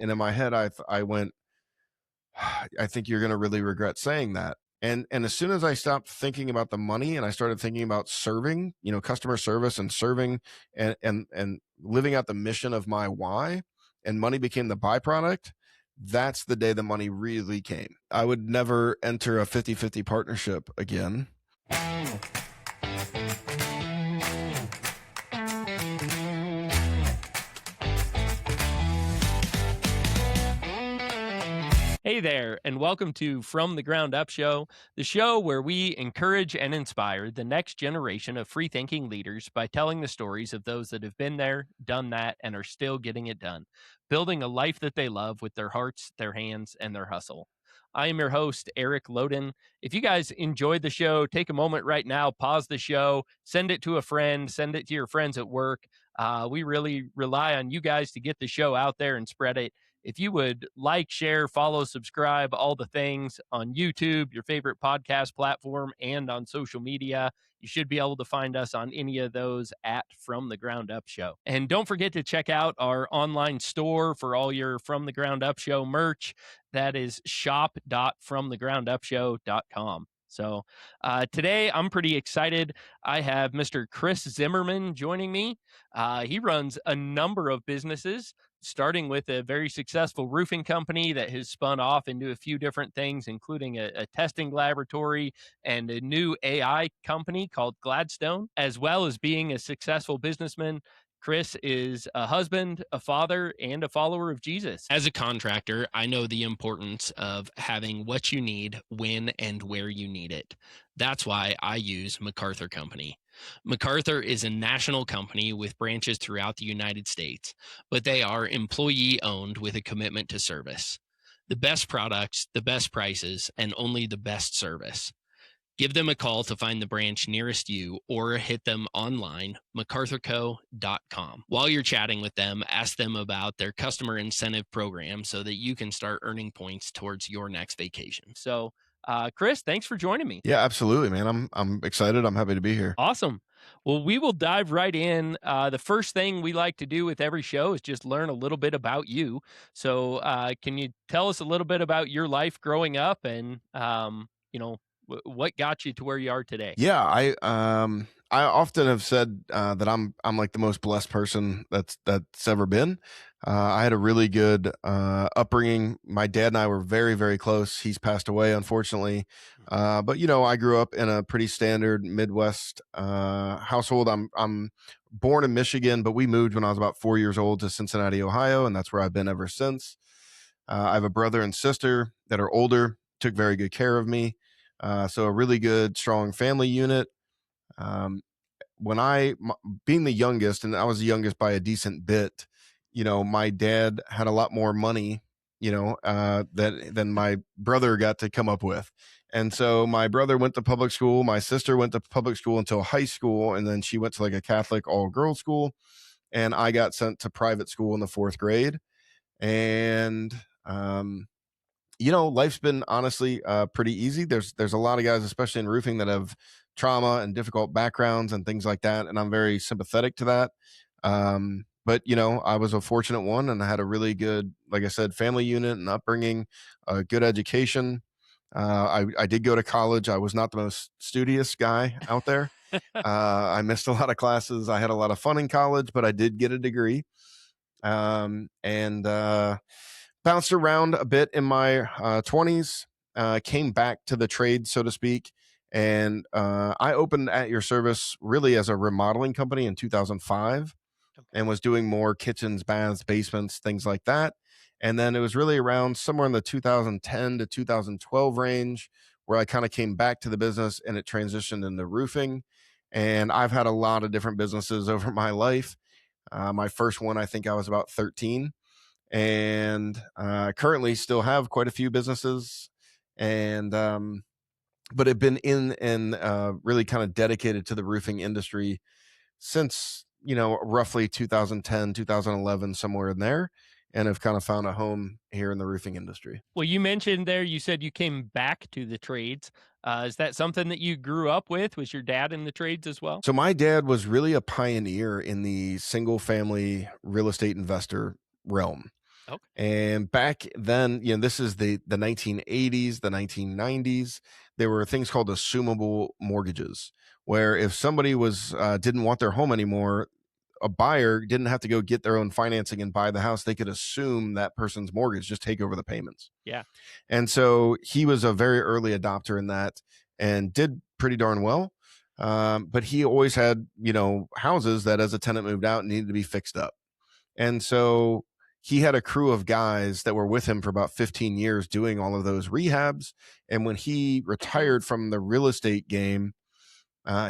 And in my head, I went, I think you're going to really regret saying that. And as soon as I stopped thinking about the money and I started thinking about serving, customer service and serving and living out the mission of my why, and money became the byproduct, that's the day the money really came. I would never enter a 50-50 partnership again. Hey there, and welcome to From the Ground Up Show, the show where we encourage and inspire the next generation of free-thinking leaders by telling the stories of those that have been there, done that, and are still getting it done, building a life that they love with their hearts, their hands, and their hustle. I am your host, Eric Loden. If you guys enjoyed the show, take a moment right now, pause the show, send it to a friend, send it to your friends at work. We really rely on you guys to get the show out there and spread it. If you would like, share, follow, subscribe, all the things on YouTube, your favorite podcast platform, and on social media, you should be able to find us on any of those at From the Ground Up Show. And don't forget to check out our online store for all your From the Ground Up Show merch. That is shop.fromthegroundupshow.com. So today I'm pretty excited. I have Mr. Chris Zimmerman joining me. He runs a number of businesses, starting with a very successful roofing company that has spun off into a few different things, including a testing laboratory and a new AI company called Gladstone, as well as being a successful businessman. Chris is a husband, a father, and a follower of Jesus. As a contractor, I know the importance of having what you need when and where you need it. That's why I use MacArthur Company. MacArthur is a national company with branches throughout the United States, but they are employee-owned with a commitment to service. The best products, the best prices, and only the best service. Give them a call to find the branch nearest you or hit them online, macarthurco.com. While you're chatting with them, ask them about their customer incentive program so that you can start earning points towards your next vacation. So, Chris, thanks for joining me. Yeah, absolutely, man. I'm excited. I'm happy to be here. Awesome. Well, we will dive right in. The first thing we like to do with every show is just learn a little bit about you. So can you tell us a little bit about your life growing up and, what got you to where you are today? Yeah, I often have said that I'm like the most blessed person that's ever been. I had a really good upbringing. My dad and I were very, very close. He's passed away, unfortunately. But I grew up in a pretty standard Midwest household. I'm born in Michigan, but we moved when I was about 4 years old to Cincinnati, Ohio, and that's where I've been ever since. I have a brother and sister that are older, took very good care of me. So a really good, strong family unit. Being the youngest, and I was the youngest by a decent bit, my dad had a lot more money, than my brother got to come up with. And so my brother went to public school. My sister went to public school until high school. And then she went to like a Catholic all girls school. And I got sent to private school in the 4th grade. And, life's been honestly pretty easy. There's a lot of guys, especially in roofing, that have trauma and difficult backgrounds and things like that, and I'm very sympathetic to that. But I was a fortunate one, and I had a really good, like I said, family unit and upbringing, a good education. I did go to college. I was not the most studious guy out there. I missed a lot of classes. I had a lot of fun in college, but I did get a degree. And bounced around a bit in my 20s, came back to the trade, so to speak. And I opened At Your Service really as a remodeling company in 2005. Okay. And was doing more kitchens, baths, basements, things like that. And then it was really around somewhere in the 2010 to 2012 range where I kind of came back to the business, and it transitioned into roofing. And I've had a lot of different businesses over my life. My first one, I think I was about 13. And currently still have quite a few businesses, and but have been in and really kind of dedicated to the roofing industry since roughly 2010, 2011, somewhere in there, and have kind of found a home here in the roofing industry. Well, you mentioned there, you said you came back to the trades. Is that something that you grew up with? Was your dad in the trades as well? So my dad was really a pioneer in the single family real estate investor realm. Okay. And back then, this is the 1980s, the 1990s. There were things called assumable mortgages, where if somebody was didn't want their home anymore, a buyer didn't have to go get their own financing and buy the house. They could assume that person's mortgage, just take over the payments. Yeah. And so he was a very early adopter in that and did pretty darn well. But he always had, houses that as a tenant moved out needed to be fixed up. And so he had a crew of guys that were with him for about 15 years doing all of those rehabs. And when he retired from the real estate game,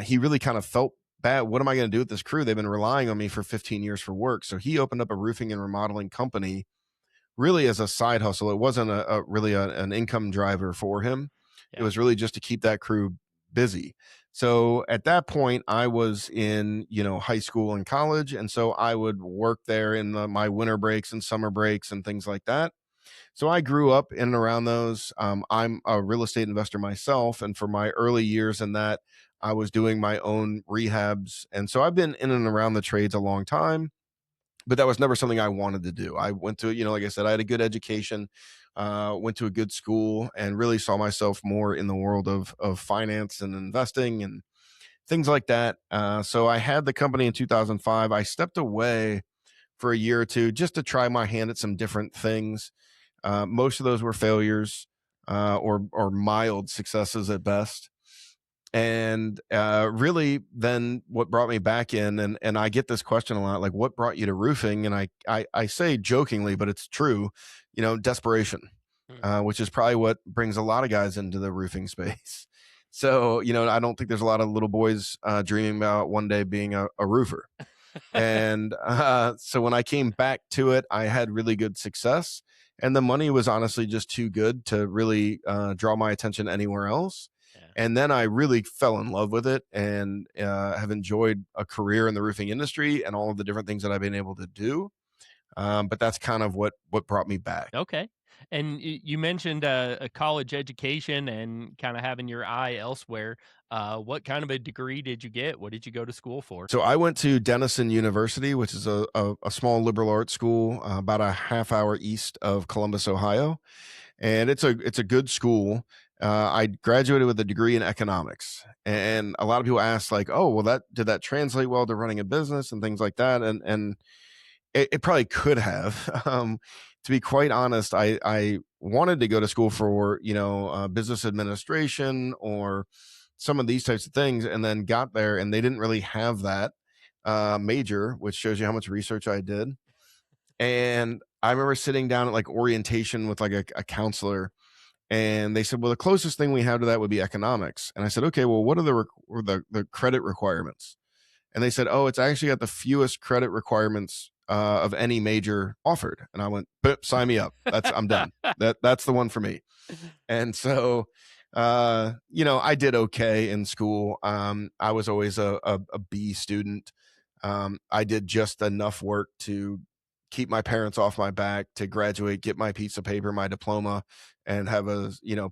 he really kind of felt bad. What am I going to do with this crew? They've been relying on me for 15 years for work. So he opened up a roofing and remodeling company really as a side hustle. It wasn't an income driver for him. It Yeah. was really just to keep that crew busy. So at that point, I was in high school and college, and so I would work there in my winter breaks and summer breaks and things like that. So I grew up in and around those. I'm a real estate investor myself, and for my early years in that, I was doing my own rehabs, and so I've been in and around the trades a long time, but that was never something I wanted to do. I went to, like I said, I had a good education, went to a good school, and really saw myself more in the world of finance and investing and things like that. So I had the company in 2005. I stepped away for a year or two just to try my hand at some different things. Most of those were failures, or mild successes at best. And really, then what brought me back in, and I get this question a lot, like, what brought you to roofing? And I say jokingly, but it's true, desperation, Mm. which is probably what brings a lot of guys into the roofing space. So, I don't think there's a lot of little boys dreaming about one day being a roofer. And so when I came back to it, I had really good success. And the money was honestly just too good to really draw my attention anywhere else. Yeah. And then I really fell in love with it and have enjoyed a career in the roofing industry and all of the different things that I've been able to do. But that's kind of what brought me back. Okay. And you mentioned a college education and kind of having your eye elsewhere. What kind of a degree did you get? What did you go to school for? So I went to Denison University, which is a small liberal arts school about a half hour east of Columbus, Ohio, and it's a good school. I graduated with a degree in economics, and a lot of people ask like, "Oh, well, that did that translate well to running a business and things like that?" And it probably could have. To be quite honest, I wanted to go to school for business administration or some of these types of things, and then got there and they didn't really have that major, which shows you how much research I did. And I remember sitting down at like orientation with like a counselor, and they said, "Well, the closest thing we have to that would be economics." And I said, "Okay, well, what are the credit requirements?" And they said, "Oh, it's actually got the fewest credit requirements of any major offered." And I went, "Sign me up. I'm done. That's the one for me." And so, I did okay in school. I was always a B student. I did just enough work to keep my parents off my back to graduate, get my piece of paper, my diploma, and have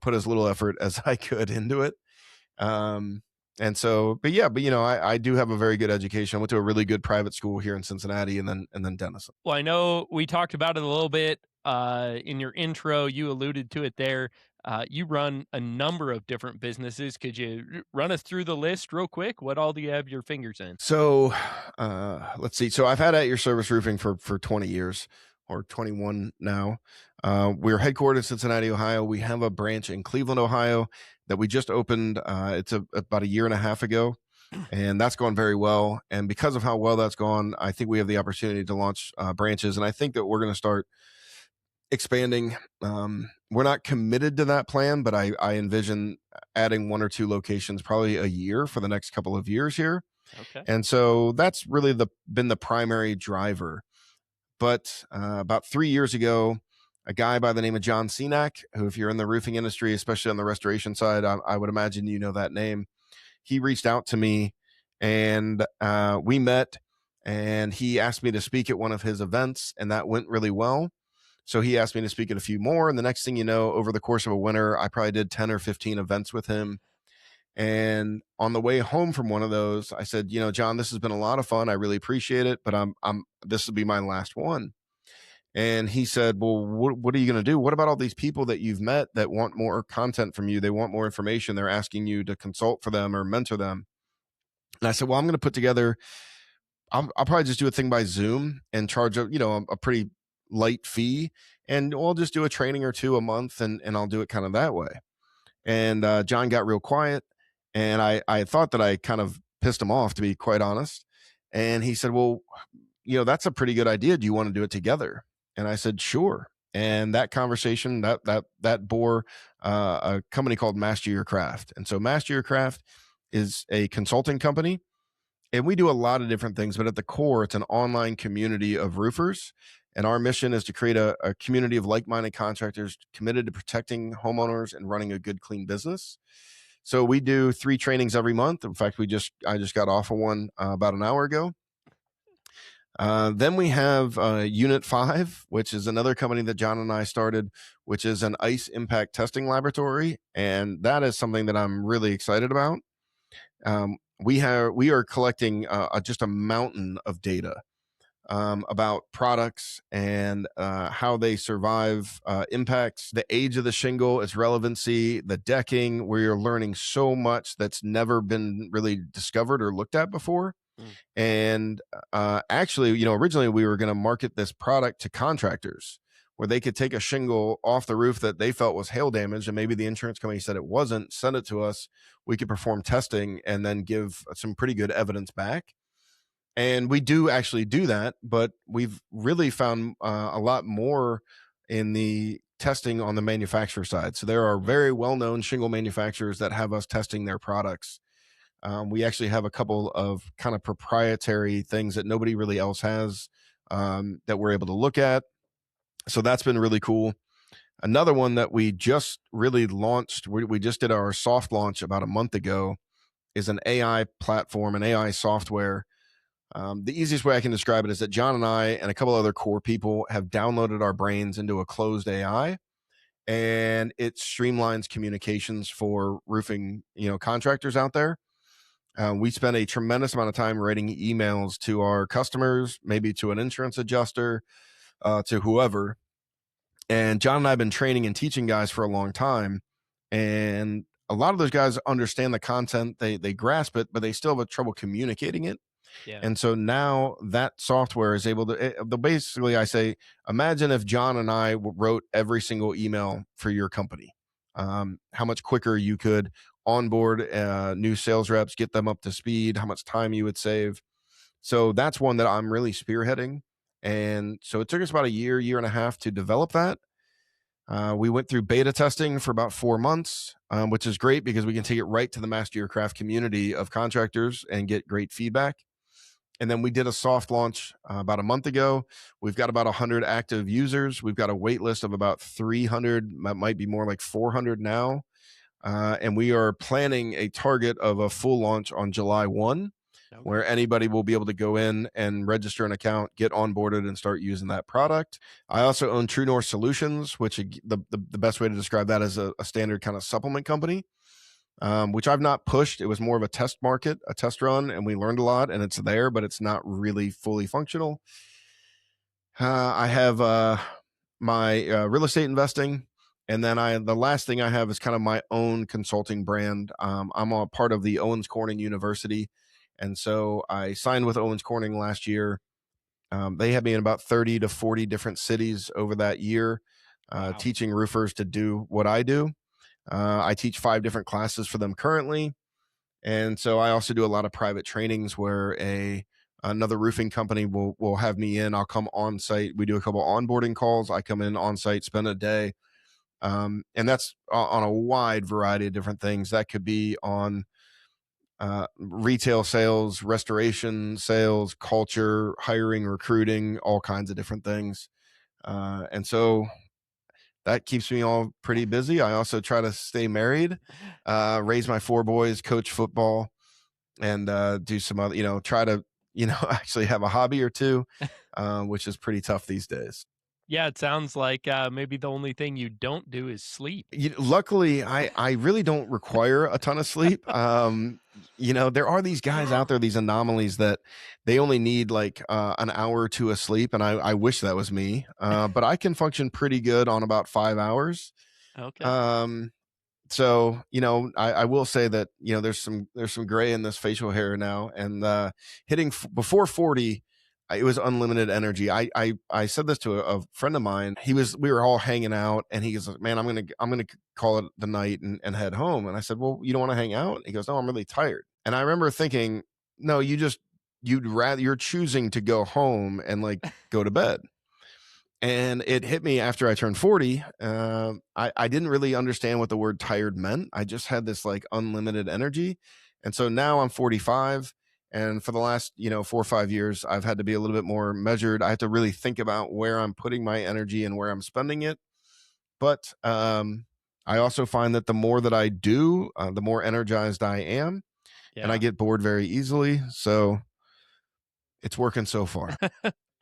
put as little effort as I could into it. And so, I do have a very good education. I went to a really good private school here in Cincinnati, and then Denison. Well, I know we talked about it a little bit in your intro. You alluded to it there. You run a number of different businesses. Could you run us through the list real quick? What all do you have your fingers in? So, let's see. So I've had At Your Service Roofing for 20 years, or 21 now. We're headquartered in Cincinnati, Ohio. We have a branch in Cleveland, Ohio that we just opened. About a year and a half ago, and that's gone very well. And because of how well that's gone, I think we have the opportunity to launch branches, and I think that we're going to start expanding. We're not committed to that plan, but I envision adding one or two locations probably a year for the next couple of years here. Okay. And so that's really been the primary driver. But about 3 years ago, a guy by the name of John Cenac, who, if you're in the roofing industry, especially on the restoration side, I would imagine you know that name. He reached out to me, and we met, and he asked me to speak at one of his events, and that went really well. So he asked me to speak at a few more. And the next thing you know, over the course of a winter, I probably did 10 or 15 events with him. And on the way home from one of those, I said, John, this has been a lot of fun. I really appreciate it, but this will be my last one. And he said, well, what are you going to do? What about all these people that you've met that want more content from you? They want more information. They're asking you to consult for them or mentor them. And I said, well, I'm going to put together, I'll probably just do a thing by Zoom and charge a pretty light fee. And we'll just do a training or two a month, and I'll do it kind of that way. And John got real quiet. And I thought that I kind of pissed him off, to be quite honest. And he said, well, that's a pretty good idea. Do you want to do it together? And I said, sure. And that conversation that bore a company called Master Your Craft. And so Master Your Craft is a consulting company, and we do a lot of different things, but at the core, it's an online community of roofers. And our mission is to create a community of like-minded contractors committed to protecting homeowners and running a good, clean business. So we do 3 trainings every month. In fact, I just got off of one about an hour ago. Then we have Unit 5, which is another company that John and I started, which is an ice impact testing laboratory. And that is something that I'm really excited about. We are collecting just a mountain of data about products and how they survive impacts, the age of the shingle, its relevancy, the decking, where you're learning so much that's never been really discovered or looked at before. Mm. And actually, originally we were going to market this product to contractors where they could take a shingle off the roof that they felt was hail damage, and maybe the insurance company said it wasn't, send it to us. We could perform testing and then give some pretty good evidence back. And we do actually do that, but we've really found a lot more in the testing on the manufacturer side. So there are very well-known shingle manufacturers that have us testing their products. We actually have a couple of kind of proprietary things that nobody really else has that we're able to look at. So that's been really cool. Another one that we just really launched, we just did our soft launch about a month ago, is an AI platform, an AI software. The easiest way I can describe it is that John and I and a couple other core people have downloaded our brains into a closed AI, and it streamlines communications for roofing, contractors out there. We spend a tremendous amount of time writing emails to our customers, maybe to an insurance adjuster, to whoever. And John and I have been training and teaching guys for a long time. And a lot of those guys understand the content, they grasp it, but they still have trouble communicating it. Yeah. And so now that software is able to, basically, I say, imagine if John and I wrote every single email for your company, how much quicker you could onboard new sales reps, get them up to speed, how much time you would save. So that's one that I'm really spearheading. And so it took us about a year and a half to develop that. We went through beta testing for about 4 months, which is great because we can take it right to the Master Your Craft community of contractors and get great feedback. And then we did a soft launch about a month ago. We've got about 100 active users. We've got a wait list of about 300, might be more like 400 now. And we are planning a target of a full launch on July 1, Okay. where anybody will be able to go in and register an account, get onboarded, and start using that product. I also own True North Solutions, which the best way to describe that is a standard kind of supplement company, which I've not pushed. It was more of a test market, a test run, and we learned a lot, and it's there, but it's not really fully functional. I have my real estate investing. And then the last thing I have is kind of my own consulting brand. I'm a part of the Owens Corning University. And so I signed with Owens Corning last year. They had me in about 30 to 40 different cities over that year, Wow. teaching roofers to do what I do. I teach 5 different classes for them currently. And so I also do a lot of private trainings where another roofing company will have me in. I'll come on site. We do a couple onboarding calls. I come in on site, spend a day. And that's on a wide variety of different things. That could be on retail sales, restoration sales, culture, hiring, recruiting, all kinds of different things. And so that keeps me all pretty busy. I also try to stay married, raise my 4 boys, coach football, and do some other, try to, actually have a hobby or two, which is pretty tough these days. Yeah, it sounds like, maybe the only thing you don't do is sleep. Luckily, I really don't require a ton of sleep. There are these guys out there, these anomalies that they only need like an hour or two of sleep, and I wish that was me. But I can function pretty good on about 5 hours. Okay. Um, so I will say that there's some gray in this facial hair now, and hitting before 40, it was unlimited energy. I said this to a friend of mine. We were all hanging out, and he goes, man, I'm gonna call it the night and head home. And I said, well, you don't want to hang out? He goes, no, I'm really tired. And I remember thinking, no, you're choosing to go home and like go to bed. And it hit me after I turned 40. I didn't really understand what the word tired meant. I just had this like unlimited energy. And so now I'm 45. And for the last, 4 or 5 years, I've had to be a little bit more measured. I have to really think about where I'm putting my energy and where I'm spending it. But I also find that the more that I do, the more energized I am. And I Yeah. get bored very easily. So it's working so far.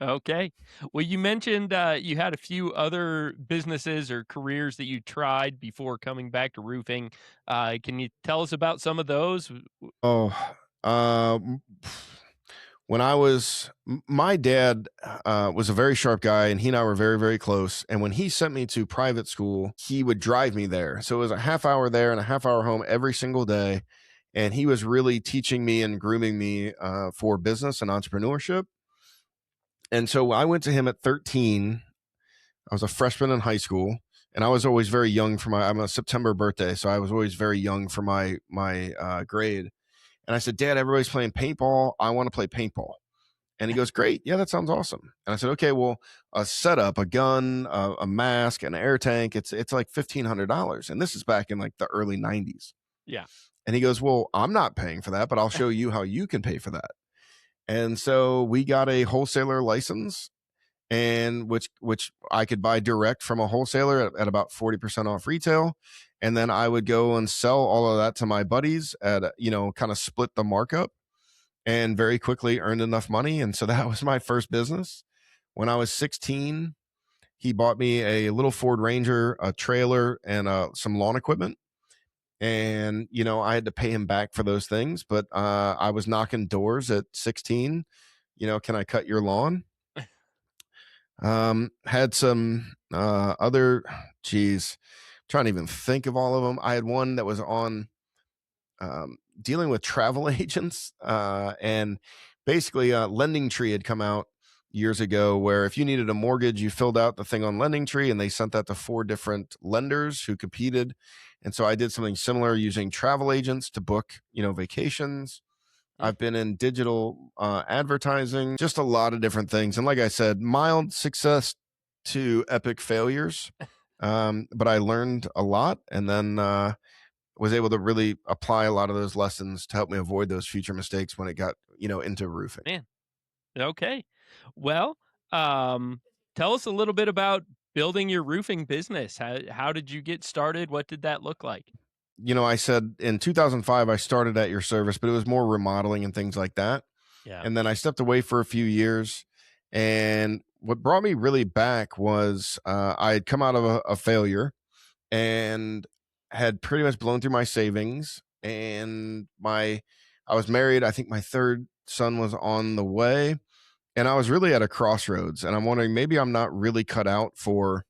Okay. Well, you mentioned, you had a few other businesses or careers that you tried before coming back to roofing. Can you tell us about some of those? Oh, um, when I was my dad was a very sharp guy, and he and I were very, very close. And when he sent me to private school, he would drive me there. So it was a half hour there and a half hour home every single day. And he was really teaching me and grooming me for business and entrepreneurship. And so I went to him at 13. I was a freshman in high school, and I was always very young for I'm a September birthday, so I was always very young for my grade. And I said, Dad, everybody's playing paintball. I want to play paintball. And he goes, great. Yeah, that sounds awesome. And I said, okay, well, a setup, a gun, a mask, an air tank, it's like $1,500. And this is back in like the early 90s. Yeah. And he goes, well, I'm not paying for that, but I'll show you how you can pay for that. And so we got a wholesaler license, and which I could buy direct from a wholesaler at about 40% off retail. And then I would go and sell all of that to my buddies at, kind of split the markup, and very quickly earned enough money. And so that was my first business. When I was 16, he bought me a little Ford Ranger, a trailer, and some lawn equipment. And, I had to pay him back for those things. But I was knocking doors at 16. Can I cut your lawn? Had some other, geez, trying to even think of all of them. I had one that was on dealing with travel agents, and basically Lending Tree had come out years ago, where if you needed a mortgage, you filled out the thing on Lending Tree, and they sent that to 4 different lenders who competed. And so I did something similar using travel agents to book, vacations. Mm. I've been in digital advertising, just a lot of different things. And like I said, mild success to epic failures. But I learned a lot, and then was able to really apply a lot of those lessons to help me avoid those future mistakes when it got, into roofing. Man. Okay. Well, um, tell us a little bit about building your roofing business. How did you get started? What did that look like? I said in 2005, I started at your service, but it was more remodeling and things like that. Yeah. And then I stepped away for a few years. And what brought me really back was I had come out of a failure, and had pretty much blown through my savings. And I was married. I think my third son was on the way. And I was really at a crossroads. And I'm wondering, maybe I'm not really cut out for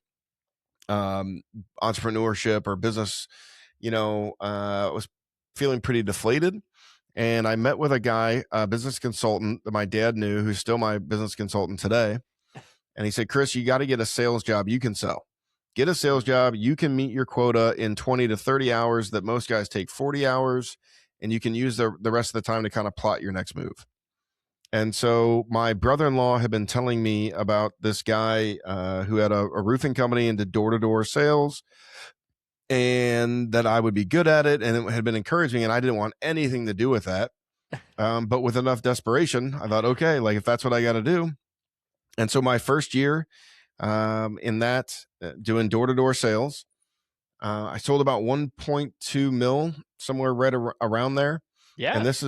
um, entrepreneurship or business. Was feeling pretty deflated. And I met with a guy, a business consultant that my dad knew, who's still my business consultant today. And he said, Chris, you got to get a sales job you can sell. Get a sales Mhm. job. You can meet your quota in 20 to 30 hours that most guys take 40 hours. And you can use the rest of the time to kind of plot your next move. And so my brother-in-law had been telling me about this guy who had a roofing company and did door-to-door sales, and that I would be good at it. And it had been encouraging. And I didn't want anything to do with that. But with enough desperation, I thought, okay, like if that's what I got to do. And so my first year in that, doing door to door sales, I sold about 1.2 mil, somewhere right around there. And Yeah. this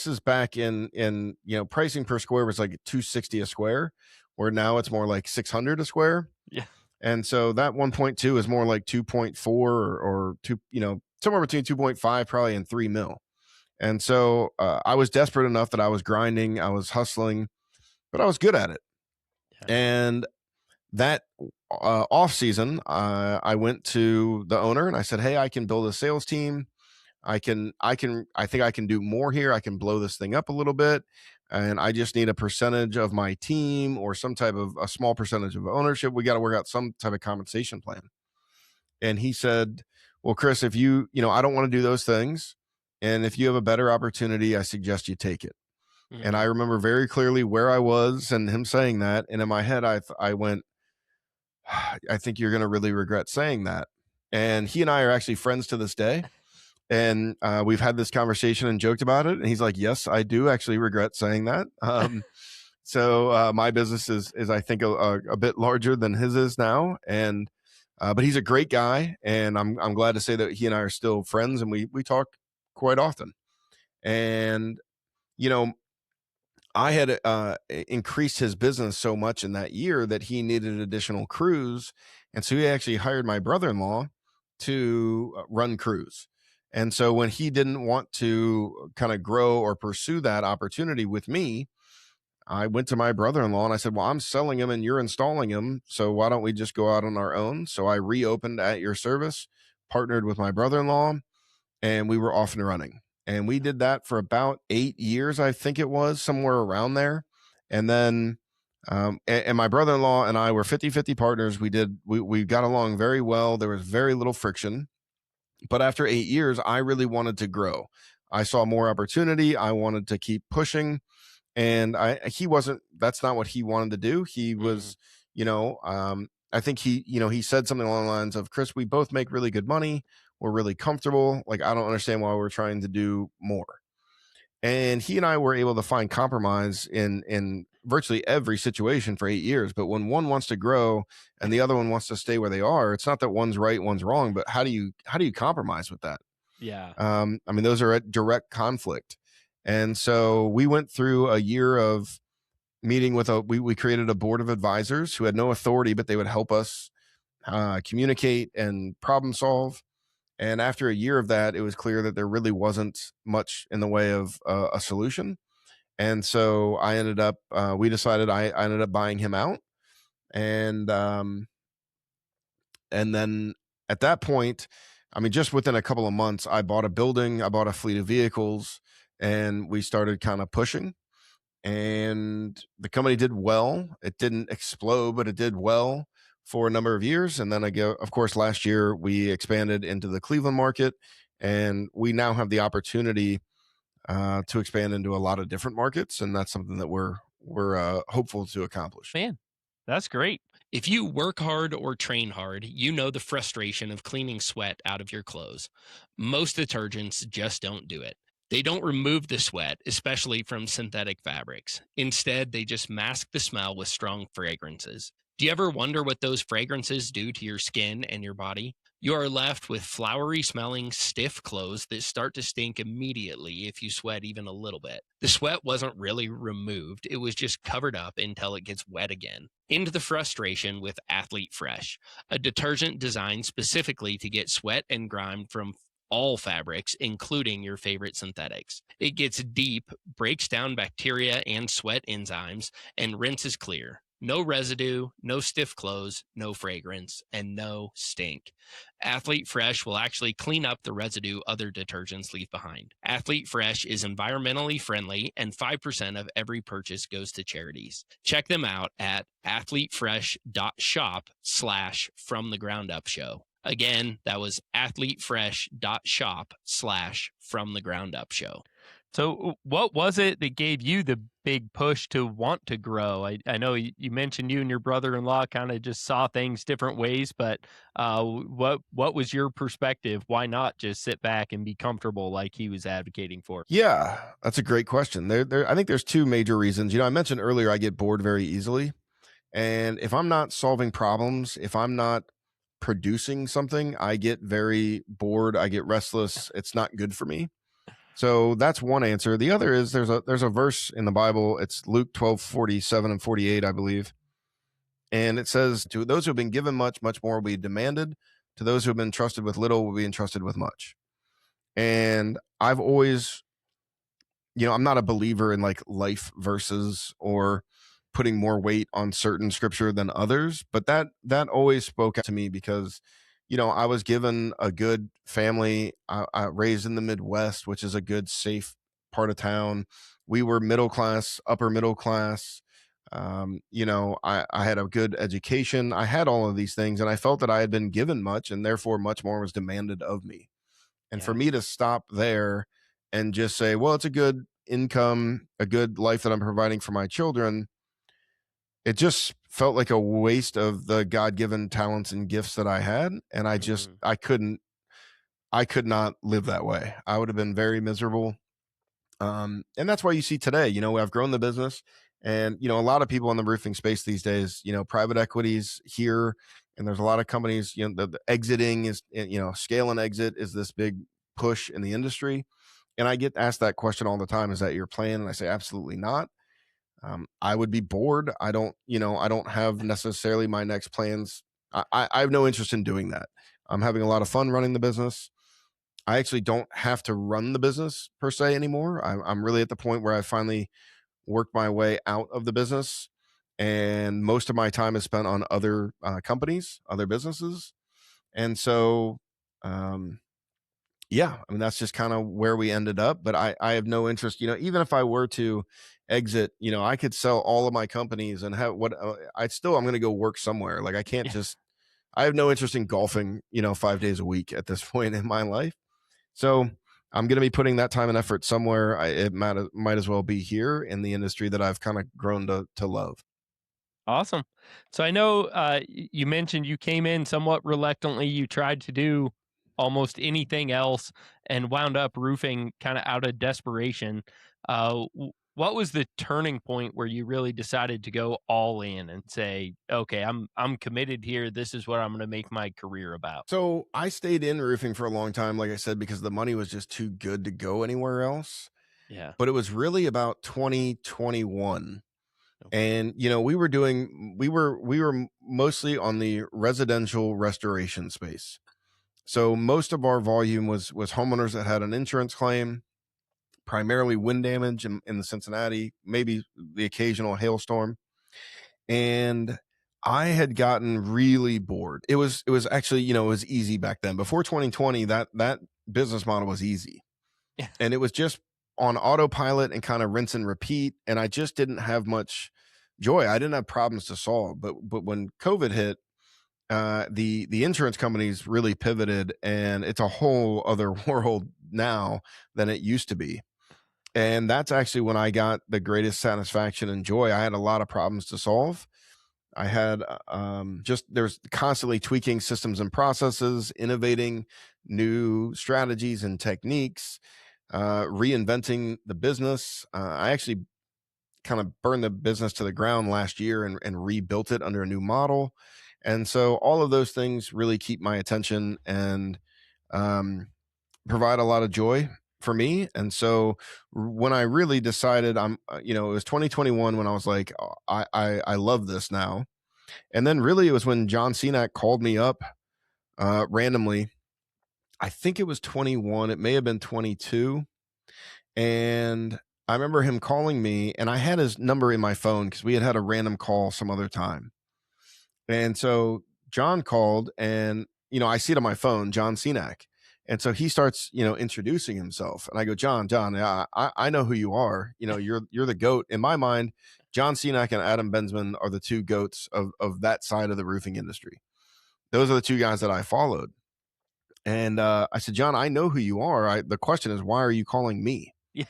is back in pricing per square was like 260 a square, where now it's more like 600 a square. Yeah. And so that 1.2 is more like 2.4 or two, somewhere between 2.5 probably and 3 mil. And so I was desperate enough that I was grinding, I was hustling, but I was good at it. Yeah. And that off season, I went to the owner and I said, "Hey, I can build a sales team. I think I can do more here. I can blow this thing up a little bit. And I just need a percentage of my team or some type of a small percentage of ownership. We got to work out some type of compensation plan." And he said, "Well, Chris, if I don't want to do those things. And if you have a better opportunity, I suggest you take it." And I Mhm. remember very clearly where I was and him saying that. And in my head, I went, "I think you're going to really regret saying that." And he and I are actually friends to this day. And we've had this conversation and joked about it. And he's like, "Yes, I do actually regret saying that." So my business is I think a bit larger than his is now. And but he's a great guy, and I'm glad to say that he and I are still friends, and we talk quite often. And you know, I had increased his business so much in that year that he needed additional crews, and so he actually hired my brother-in-law to run crews. And so when he didn't want to kind of grow or pursue that opportunity with me, I went to my brother-in-law and I said, "Well, I'm selling him and you're installing him, so why don't we just go out on our own?" So I reopened at your service, partnered with my brother-in-law, and we were off and running. And we did that for about 8 years, I think it was, somewhere around there. And then, and my brother in law and I were 50-50 partners. We got along very well. There was very little friction. But after 8 years, I really wanted to grow. I saw more opportunity. I wanted to keep pushing. And he wasn't, that's not what he wanted to do. He Mhm. was, I think he said something along the lines of, "Chris, we both make really good money. We're really comfortable. Like, I don't understand why we're trying to do more." And he and I were able to find compromise in virtually every situation for 8 years. But when one wants to grow and the other one wants to stay where they are, it's not that one's right, one's wrong, but how do you compromise with that? Yeah. I mean, those are at direct conflict. And so we went through a year of meeting with we created a board of advisors who had no authority, but they would help us communicate and problem solve. And after a year of that, it was clear that there really wasn't much in the way of a solution. And so we decided I ended up buying him out. And, and then at that point, I mean, just within a couple of months, I bought a building, I bought a fleet of vehicles, and we started kind of pushing. And the company did well. It didn't explode, but it did well for a number of years. And then of course, last year we expanded into the Cleveland market, and we now have the opportunity to expand into a lot of different markets, and that's something that we're hopeful to accomplish. Man, that's great. If you work hard or train hard, you know the frustration of cleaning sweat out of your clothes. Most detergents just don't do it. They don't remove the sweat, especially from synthetic fabrics. Instead, they just mask the smell with strong fragrances. Do you ever wonder what those fragrances do to your skin and your body? You are left with flowery smelling, stiff clothes that start to stink immediately if you sweat even a little bit. The sweat wasn't really removed, it was just covered up until it gets wet again. Into the frustration with Athlete Fresh, a detergent designed specifically to get sweat and grime from all fabrics, including your favorite synthetics. It gets deep, breaks down bacteria and sweat enzymes, and rinses clear. No residue, no stiff clothes, no fragrance, and no stink. Athlete Fresh will actually clean up the residue other detergents leave behind. Athlete Fresh is environmentally friendly, and 5% of every purchase goes to charities. Check them out at athletefresh.shop/from the ground up show. Again, that was athletefresh.shop/from the ground up show. So, what was it that gave you the big push to want to grow? I know you mentioned you and your brother-in-law kind of just saw things different ways, but what was your perspective? Why not just sit back and be comfortable like he was advocating for? Yeah, that's a great question. I think there's two major reasons. I mentioned earlier I get bored very easily, and if I'm not solving problems, if I'm not producing something, I get very bored. I get restless. It's not good for me. So that's one answer. The other is there's a verse in the Bible. It's Luke 12:47 and 48, I believe. And it says, to those who have been given much, much more will be demanded. To those who have been trusted with little will be entrusted with much. And I've always, I'm not a believer in like life verses or putting more weight on certain scripture than others, but that always spoke to me because, I was given a good family. I raised in the Midwest, which is a good, safe part of town. We were middle class, upper middle class. I had a good education. I had all of these things, and I felt that I had been given much, and therefore much more was demanded of me. And for Yeah. me to stop there and just say, well, it's a good income, a good life that I'm providing for my children, it just felt like a waste of the God-given talents and gifts that I had. And Mhm. I could not live that way. I would have been very miserable. And that's why you see today, I've grown the business, and, a lot of people in the roofing space these days, private equities here, and there's a lot of companies, the exiting is, scale and exit is this big push in the industry. And I get asked that question all the time. Is that your plan? And I say, absolutely not. I would be bored. I don't have necessarily my next plans. I have no interest in doing that. I'm having a lot of fun running the business. I actually don't have to run the business per se anymore. I'm really at the point where I finally worked my way out of the business, and most of my time is spent on other companies, other businesses. And so, um, yeah, I mean, that's just kind of where we ended up. But I have no interest, even if I were to exit, I could sell all of my companies and have I'm going to go work somewhere. Like I can't Yeah. just, I have no interest in golfing, 5 days a week at this point in my life. So I'm going to be putting that time and effort somewhere. It might as well be here in the industry that I've kind of grown to love. Awesome. So I know you mentioned you came in somewhat reluctantly. You tried to do almost anything else and wound up roofing kind of out of desperation. What was the turning point where you really decided to go all in and say, "Okay, I'm committed here. This is what I'm going to make my career about." So I stayed in roofing for a long time, like I said, because the money was just too good to go anywhere else. Yeah. But it was really about 2021. Okay. And we were mostly on the residential restoration space. So most of our volume was homeowners that had an insurance claim, primarily wind damage in the Cincinnati, maybe the occasional hailstorm. And I had gotten really bored. It was actually, it was easy back then. Before 2020, that business model was easy. Yeah. And it was just on autopilot and kind of rinse and repeat. And I just didn't have much joy. I didn't have problems to solve. But when COVID hit, the insurance companies really pivoted, and it's a whole other world now than it used to be. And that's actually when I got the greatest satisfaction and joy. I had a lot of problems to solve. I had just there's constantly tweaking systems and processes, innovating new strategies and techniques, reinventing the business. I actually kind of burned the business to the ground last year and rebuilt it under a new model. And so all of those things really keep my attention and um, provide a lot of joy for me. And so when I really decided it was 2021 when I was like, "Oh, I love this now." And then really it was when John Cenac called me up randomly. I think it was 21. It may have been 22. And I remember him calling me, and I had his number in my phone because we had a random call some other time. And so John called, and I see it on my phone, John Cenac. And so he starts, introducing himself. And I go, John, yeah, I know who you are. You're the goat. In my mind, John Cenac and Adam Bensman are the two goats of that side of the roofing industry. Those are the two guys that I followed. And I said, John, I know who you are. The question is, why are you calling me? Yeah.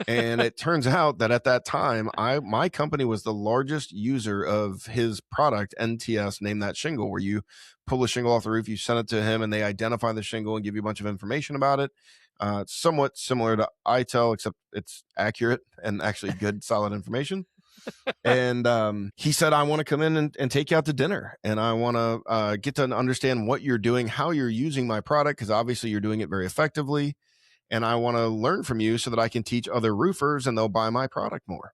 And it turns out that at that time, my company was the largest user of his product, NTS, Name That Shingle, where you pull a shingle off the roof, you send it to him, and they identify the shingle and give you a bunch of information about it. It's somewhat similar to ITEL, except it's accurate and actually good, solid information. And he said, I want to come in and take you out to dinner, and I want to get to understand what you're doing, how you're using my product, because obviously you're doing it very effectively. And I want to learn from you so that I can teach other roofers and they'll buy my product more.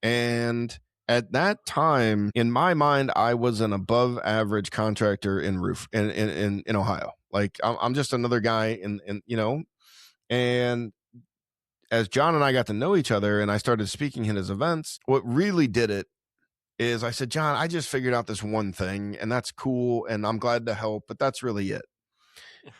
And At that time, in my mind, I was an above average contractor in roof in Ohio. Like I'm just another guy in and as John and I got to know each other and I started speaking at his events, what really did it is I said, John, I just figured out this one thing and that's cool and I'm glad to help, but that's really it.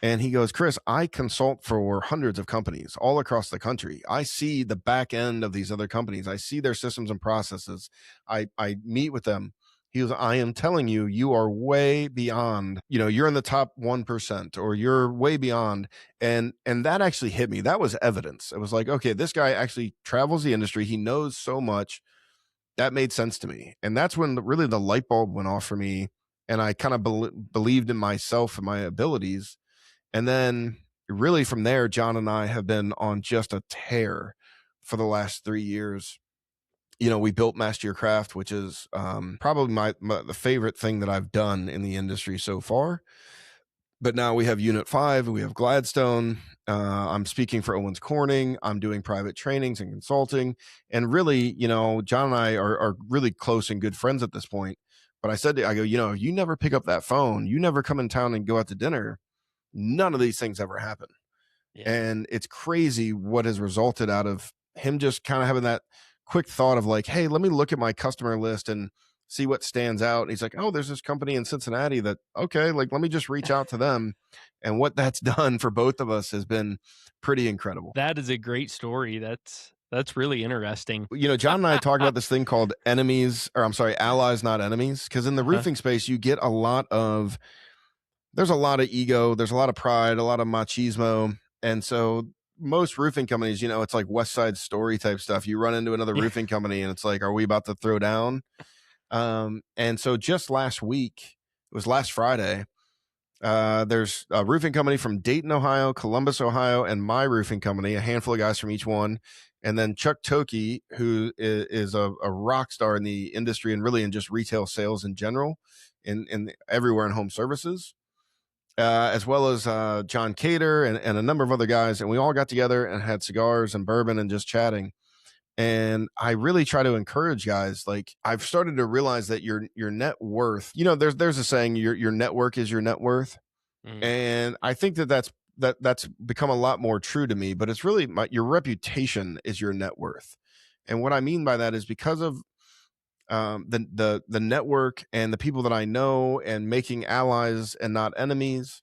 And he goes, Chris, I consult for hundreds of companies all across the country. I see the back end of these other companies. I see their systems and processes. I meet with them. He goes, I am telling you, you are way beyond, you're in the top 1% or you're way beyond. And that actually hit me. That was evidence. It was like, okay, this guy actually travels the industry. He knows so much. That made sense to me. And that's when really the light bulb went off for me. And I kind of believed in myself and my abilities. And then really from there, John and I have been on just a tear for the last 3 years. We built Master Your Craft, which is probably the favorite thing that I've done in the industry so far. But now we have Unit 5, we have Gladstone. I'm speaking for Owens Corning. I'm doing private trainings and consulting. And really, John and I are really close and good friends at this point. But I go, if you never pick up that phone, you never come in town and go out to dinner, none of these things ever happen. Yeah. And it's crazy what has resulted out of him just kind of having that quick thought of like, hey, let me look at my customer list and see what stands out. And he's like, oh, there's this company in Cincinnati that, okay, like, let me just reach out to them. And what that's done for both of us has been pretty incredible. That is a great story. That's really interesting. John and I talk about this thing called allies, not enemies. Because in the roofing space, you get there's a lot of ego, there's a lot of pride, a lot of machismo. And so most roofing companies, it's like West Side Story type stuff. You run into another roofing company and it's like, are we about to throw down? And so just last week, it was last Friday, there's a roofing company from Dayton, Ohio, Columbus, Ohio, and my roofing company, a handful of guys from each one. And then Chuck Toki, who is a rock star in the industry and really in just retail sales in general, in everywhere in home services. As well as John Cater and a number of other guys. And we all got together and had cigars and bourbon and just chatting. And I really try to encourage guys. Like, I've started to realize that your net worth, there's a saying, your network is your net worth. Mm. And I think that's become a lot more true to me, but it's really your reputation is your net worth. And what I mean by that is because of the network and the people that I know and making allies and not enemies.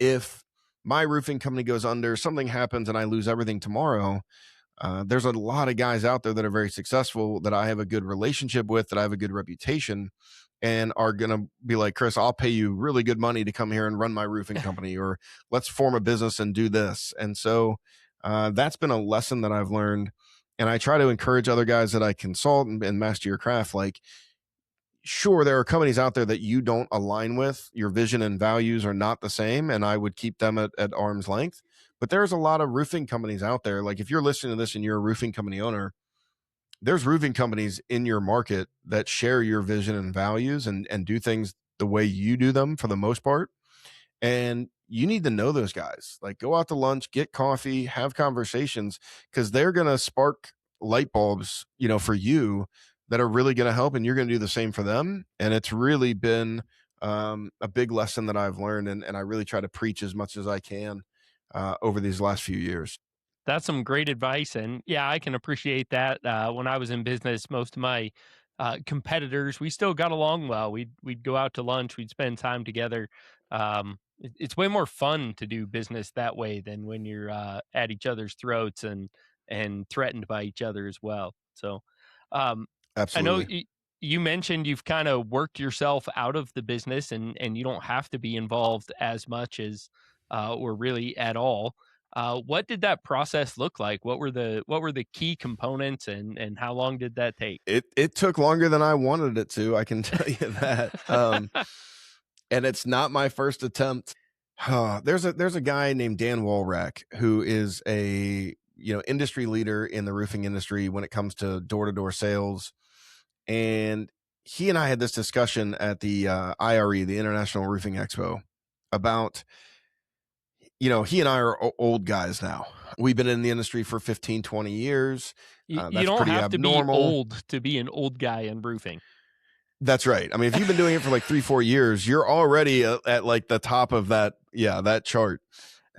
If my roofing company goes under, something happens and I lose everything tomorrow, there's a lot of guys out there that are very successful that I have a good relationship with, that I have a good reputation, and are going to be like, Chris, I'll pay you really good money to come here and run my roofing company, or let's form a business and do this. And so that's been a lesson that I've learned. And I try to encourage other guys that I consult and master your craft. Like, sure, there are companies out there that you don't align with. Your vision and values are not the same, and I would keep them at arm's length. But there's a lot of roofing companies out there. Like, if you're listening to this and you're a roofing company owner, there's roofing companies in your market that share your vision and values and do things the way you do them for the most part. And you need to know those guys. Like, go out to lunch, get coffee, have conversations, because they're going to spark light bulbs, for you, that are really going to help, and you're going to do the same for them. And it's really been a big lesson that I've learned, and I really try to preach as much as I can over these last few years. That's some great advice. And yeah, I can appreciate that. When I was in business, most of my competitors, we still got along well. We'd go out to lunch, we'd spend time together. It's way more fun to do business that way than when you're at each other's throats and threatened by each other as well. So I know Absolutely. you mentioned you've kind of worked yourself out of the business, and you don't have to be involved as much as or really at all. What did that process look like? What were the key components, and how long did that take? It took longer than I wanted it to, I can tell you that. And it's not my first attempt. There's a guy named Dan Walrack who is a industry leader in the roofing industry when it comes to door-to-door sales. And he and I had this discussion at the IRE, the International Roofing Expo, about he and I are old guys now. We've been in the industry for 15, 20 years. You That's don't pretty have to be abnormal. old to be an old guy in roofing. That's right. I mean, if you've been doing it for like 3-4 years, you're already at like the top of that chart.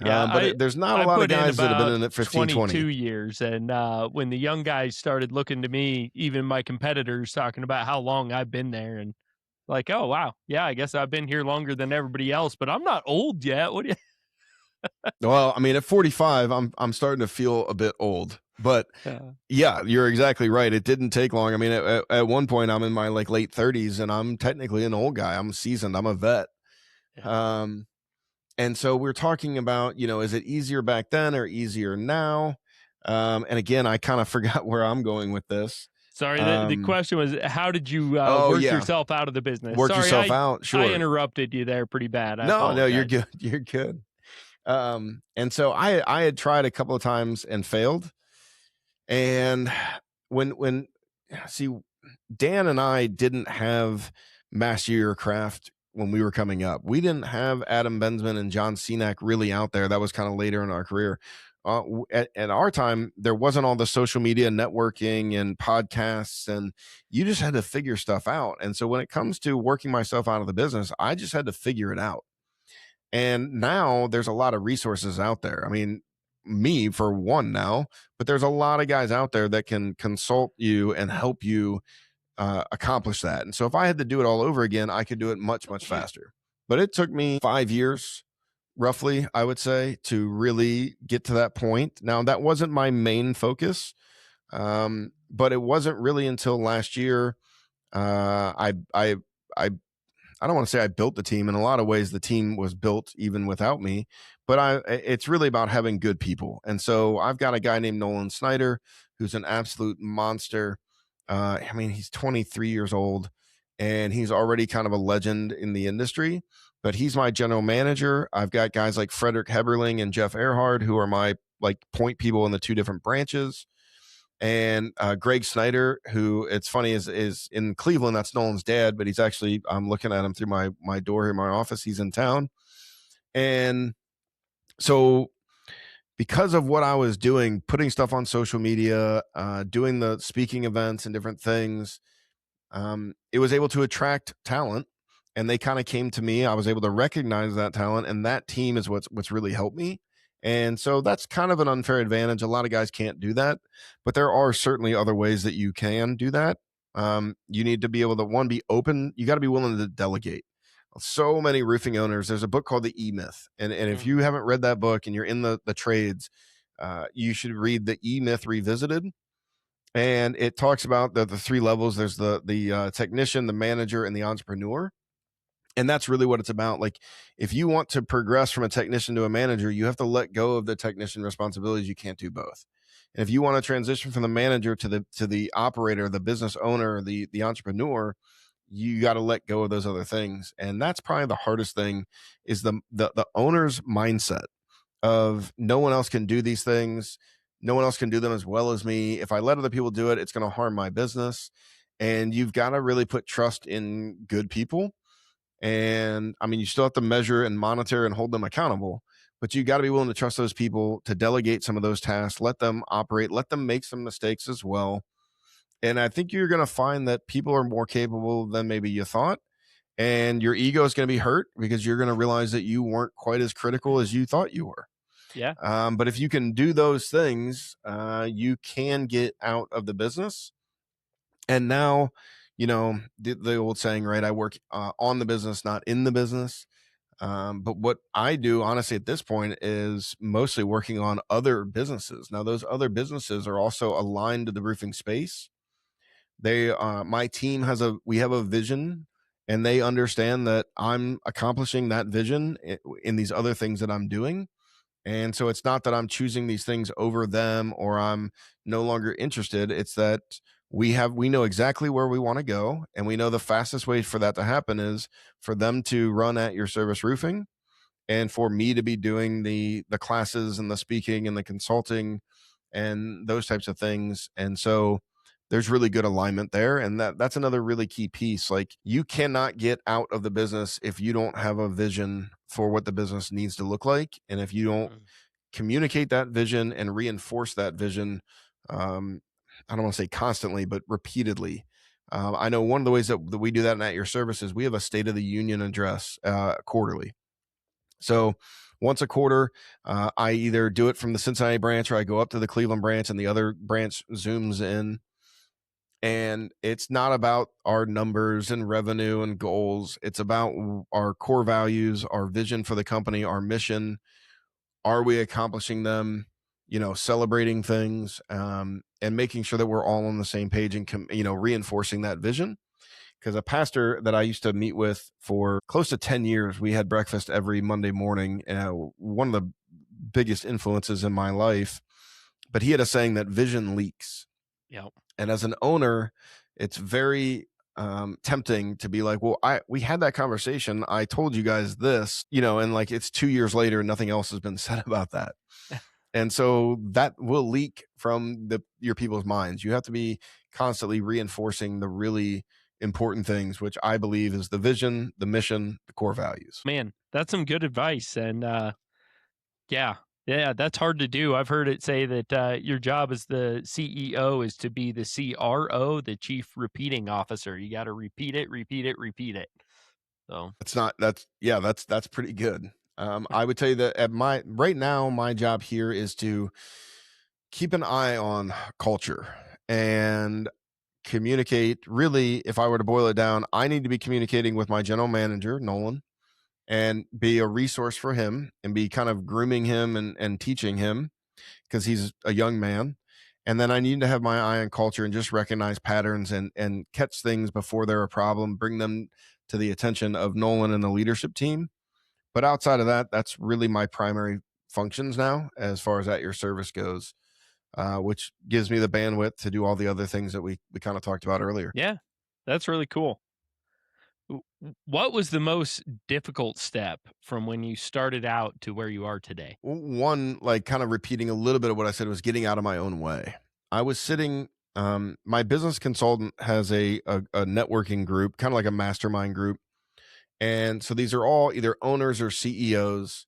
Yeah, But there's not a I lot of put in guys that have been about in it 15, 22 20. years, and when the young guys started looking to me, even my competitors talking about how long I've been there, and like, oh wow, yeah, I guess I've been here longer than everybody else, but I'm not old yet. What do you? Well, I mean, at 45, I'm starting to feel a bit old. But yeah, you're exactly right. It didn't take long. I mean, at one point, I'm in my like late 30s, and I'm technically an old guy. I'm seasoned. I'm a vet. Yeah. And so we're talking about, is it easier back then or easier now? And again, I kind of forgot where I'm going with this. Sorry, the question was, how did you work yourself out of the business? Work Sorry, yourself out. Sure. I interrupted you there pretty bad. No, you're good. You're good. And so I had tried a couple of times and failed. And when see, Dan and I didn't have Master Your Craft when we were coming up. We didn't have Adam Bensman and John Cenac really out there. That was kind of later in our career. At our time, there wasn't all the social media networking and podcasts, and you just had to figure stuff out. And so when it comes to working myself out of the business, I just had to figure it out. And now there's a lot of resources out there. I mean, me for one now, but there's a lot of guys out there that can consult you and help you accomplish that. And so if I had to do it all over again, I could do it much, much faster. But it took me 5 years, roughly, I would say, to really get to that point. Now, that wasn't my main focus, but it wasn't really until last year. I don't want to say I built the team. In a lot of ways, the team was built even without me, but it's really about having good people. And so I've got a guy named Nolan Snyder, who's an absolute monster. I mean, he's 23 years old and he's already kind of a legend in the industry, but he's my general manager. I've got guys like Frederick Heberling and Jeff Earhart, who are my like point people in the two different branches. And Greg Snyder, who it's funny is in Cleveland. That's Nolan's dad, but he's actually, I'm looking at him through my door here in my office. He's in town. And so because of what I was doing, putting stuff on social media, doing the speaking events and different things, it was able to attract talent, and they kind of came to me. I was able to recognize that talent, and that team is what's really helped me. And so that's kind of an unfair advantage. A lot of guys can't do that, but there are certainly other ways that you can do that. You need to be able to, be open. You got to be willing to delegate. So many roofing owners, there's a book called The E-Myth. And if you haven't read that book and you're in the trades, you should read The E-Myth Revisited. And it talks about the three levels. There's the technician, the manager, and the entrepreneur. And that's really what it's about. Like, if you want to progress from a technician to a manager, you have to let go of the technician responsibilities. You can't do both. And if you want to transition from the manager to the operator, the business owner, the entrepreneur, you got to let go of those other things. And that's probably the hardest thing, is the owner's mindset of no one else can do these things. No one else can do them as well as me. If I let other people do it, it's going to harm my business. And you've got to really put trust in good people. And I mean, you still have to measure and monitor and hold them accountable, but you got to be willing to trust those people to delegate some of those tasks, let them operate, let them make some mistakes as well. And I think you're going to find that people are more capable than maybe you thought. And your ego is going to be hurt because you're going to realize that you weren't quite as critical as you thought you were. Yeah. But if you can do those things, you can get out of the business. And now, the old saying, right? I work on the business, not in the business. But what I do, honestly, at this point is mostly working on other businesses. Now, those other businesses are also aligned to the roofing space. My team we have a vision, and they understand that I'm accomplishing that vision in these other things that I'm doing. And so it's not that I'm choosing these things over them or I'm no longer interested. It's that we know exactly where we want to go, and we know the fastest way for that to happen is for them to run At Your Service Roofing, and for me to be doing the classes and the speaking and the consulting and those types of things. And so there's really good alignment there. And that's another really key piece. Like, you cannot get out of the business if you don't have a vision for what the business needs to look like. And if you don't Mm. communicate that vision and reinforce that vision, I don't want to say constantly, but repeatedly. I know one of the ways that we do that At Your Service is we have a State of the Union address quarterly. So once a quarter, I either do it from the Cincinnati branch or I go up to the Cleveland branch and the other branch zooms in. And it's not about our numbers and revenue and goals. It's about our core values, our vision for the company, our mission. Are we accomplishing them? Celebrating things, and making sure that we're all on the same page and, reinforcing that vision. Because a pastor that I used to meet with for close to 10 years, we had breakfast every Monday morning. One of the biggest influences in my life, but he had a saying that vision leaks. Yeah. And as an owner, it's very tempting to be like, well, we had that conversation. I told you guys this, and like it's 2 years later and nothing else has been said about that. And so that will leak from your people's minds. You have to be constantly reinforcing the really important things, which I believe is the vision, the mission, the core values. Man, that's some good advice. And yeah, that's hard to do. I've heard it say that your job as the CEO is to be the CRO, the chief repeating officer. You got to repeat it, repeat it, repeat it. So that's pretty good. I would tell you that right now, my job here is to keep an eye on culture and communicate. Really, if I were to boil it down, I need to be communicating with my general manager, Nolan, and be a resource for him and be kind of grooming him and teaching him, because he's a young man. And then I need to have my eye on culture and just recognize patterns and catch things before they're a problem, bring them to the attention of Nolan and the leadership team. But outside of that, that's really my primary functions now, as far as At Your Service goes, which gives me the bandwidth to do all the other things that we kind of talked about earlier. yeah, that's really cool. What was the most difficult step from when you started out to where you are today? One, like kind of repeating a little bit of what I said, was getting out of my own way. I was sitting, my business consultant has a networking group, kind of like a mastermind group. And so these are all either owners or CEOs.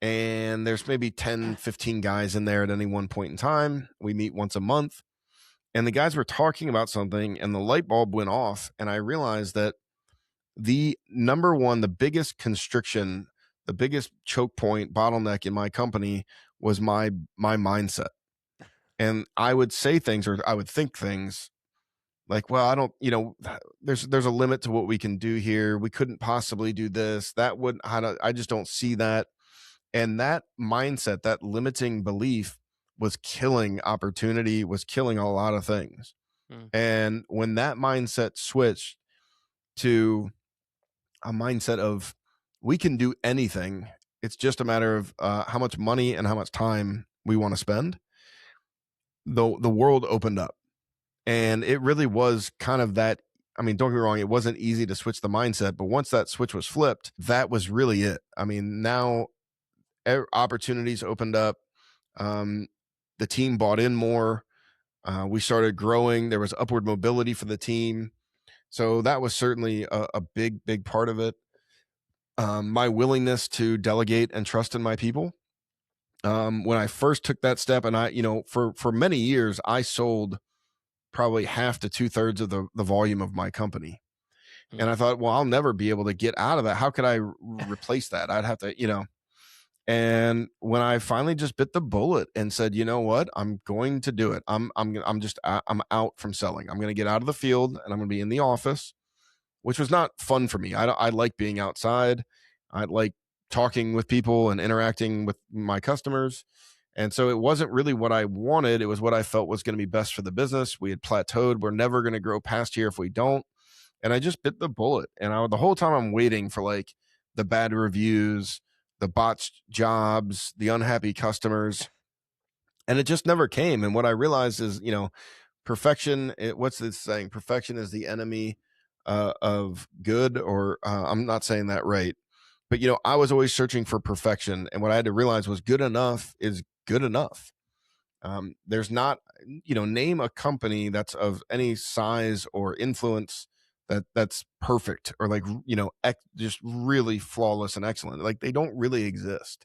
And there's maybe 10, 15 guys in there at any one point in time. We meet once a month. And the guys were talking about something and the light bulb went off. And I realized that the number one, the biggest constriction, the biggest choke point, bottleneck in my company was my mindset. And I would say things, or I would think things like, well, I don't, there's a limit to what we can do here. We couldn't possibly do this. I just don't see that. And that mindset, that limiting belief, was killing opportunity, was killing a lot of things. Mm. And when that mindset switched to a mindset of, we can do anything, it's just a matter of how much money and how much time we want to spend, the world opened up. And it really was kind of that. I mean, don't get me wrong, it wasn't easy to switch the mindset, but once that switch was flipped, that was really it. I mean, now opportunities opened up. The team bought in more. We started growing. There was upward mobility for the team. So that was certainly a big, big part of it. My willingness to delegate and trust in my people. When I first took that step, and for many years, I sold probably half to 2/3 of the volume of my company. Mm. And I thought, well, I'll never be able to get out of that. How could I replace that? I'd have to, and when I finally just bit the bullet and said, you know what, I'm going to do it. I'm out from selling. I'm going to get out of the field and I'm going to be in the office, which was not fun for me. I like being outside. I like talking with people and interacting with my customers. And so it wasn't really what I wanted. It was what I felt was going to be best for the business. We had plateaued. We're never going to grow past here if we don't. And I just bit the bullet. And the whole time I'm waiting for like the bad reviews, the botched jobs, the unhappy customers. And it just never came. And what I realized is, perfection, what's this saying? Perfection is the enemy of good, or I'm not saying that right. But, I was always searching for perfection. And what I had to realize was good enough is good enough. There's not, name a company that's of any size or influence that's perfect or like, just really flawless and excellent. Like they don't really exist.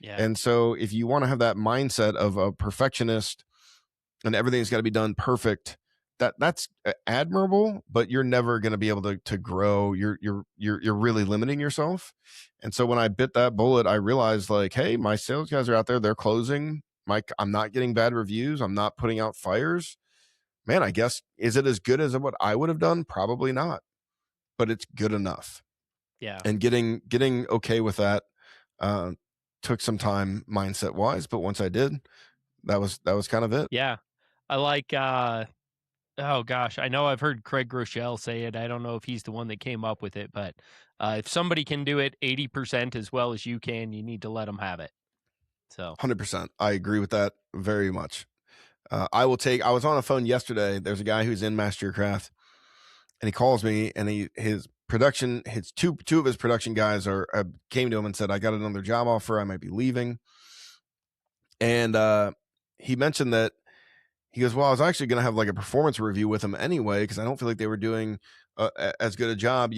Yeah. And so if you want to have that mindset of a perfectionist and everything's got to be done perfect, that's admirable, but you're never going to be able to grow. You're really limiting yourself. And so when I bit that bullet, I realized like, hey, my sales guys are out there, they're closing. I'm not getting bad reviews. I'm not putting out fires. Man, I guess, is it as good as what I would have done? Probably not, but it's good enough. Yeah. And getting okay with that uh, took some time mindset wise, but once I did, that was kind of it. Yeah. I like oh gosh, I know I've heard Craig Rochelle say it. I don't know if he's the one that came up with it, but if somebody can do it 80% as well as you can, you need to let them have it. So 100%. I agree with that very much. I was on a phone yesterday. There's a guy who's in Master Your Craft and he calls me and his two of his production guys came to him and said, I got another job offer. I might be leaving. And he mentioned that he goes, well, I was actually going to have like a performance review with them anyway, because I don't feel like they were doing as good a job.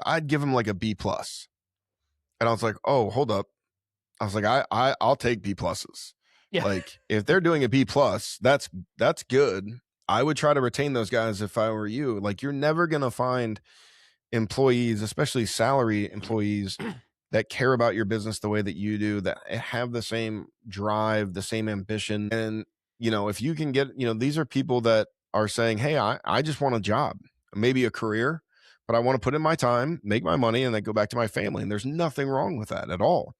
I'd give them like a B plus. And I was like, oh, hold up. I was like, I'll take B pluses. yeah. Like if they're doing a B plus, that's good. I would try to retain those guys if I were you. Like you're never going to find employees, especially salary employees, that care about your business the way that you do, that have the same drive, the same ambition. And, if you can get, these are people that are saying, hey, I just want a job, maybe a career, but I want to put in my time, make my money, and then go back to my family. And there's nothing wrong with that at all.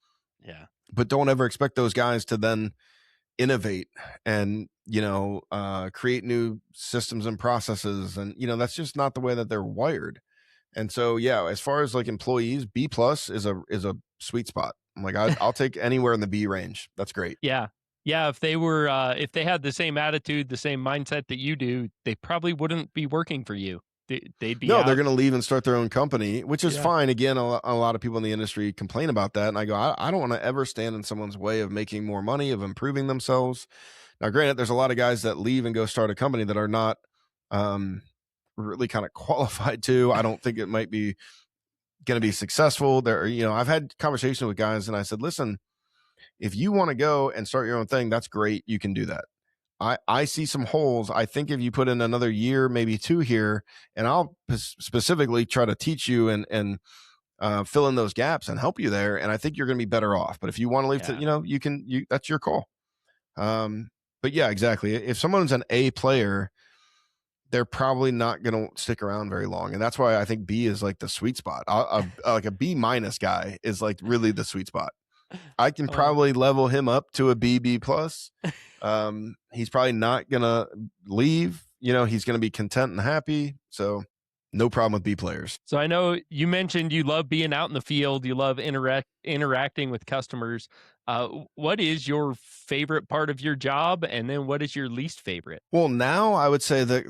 Yeah. But don't ever expect those guys to then innovate and, create new systems and processes. And, that's just not the way that they're wired. And so, yeah, as far as like employees, B plus is a sweet spot. I'm like, I'll take anywhere in the B range. That's great. Yeah. Yeah. If they had the same attitude, the same mindset that you do, they probably wouldn't be working for you. They'd be No, out. they're going to leave and start their own company, which is Yeah. fine. Again, a lot of people in the industry complain about that. And I go, I don't want to ever stand in someone's way of making more money, of improving themselves. Now, granted, there's a lot of guys that leave and go start a company that are not really kind of qualified to. I don't think it might be going to be successful. I've had conversations with guys and I said, listen, if you want to go and start your own thing, that's great. You can do that. I see some holes. I think if you put in another year, maybe 2 here, and I'll specifically try to teach you and fill in those gaps and help you there. And I think you're going to be better off. But if you want to leave, that's your call. But yeah, exactly. If someone's an A player, they're probably not going to stick around very long. And that's why I think B is like the sweet spot. Like a B minus guy is like really the sweet spot. I can probably level him up to a B plus. He's probably not going to leave. He's going to be content and happy. So no problem with B players. So I know you mentioned you love being out in the field. You love interacting with customers. What is your favorite part of your job? And then what is your least favorite? Well, now I would say that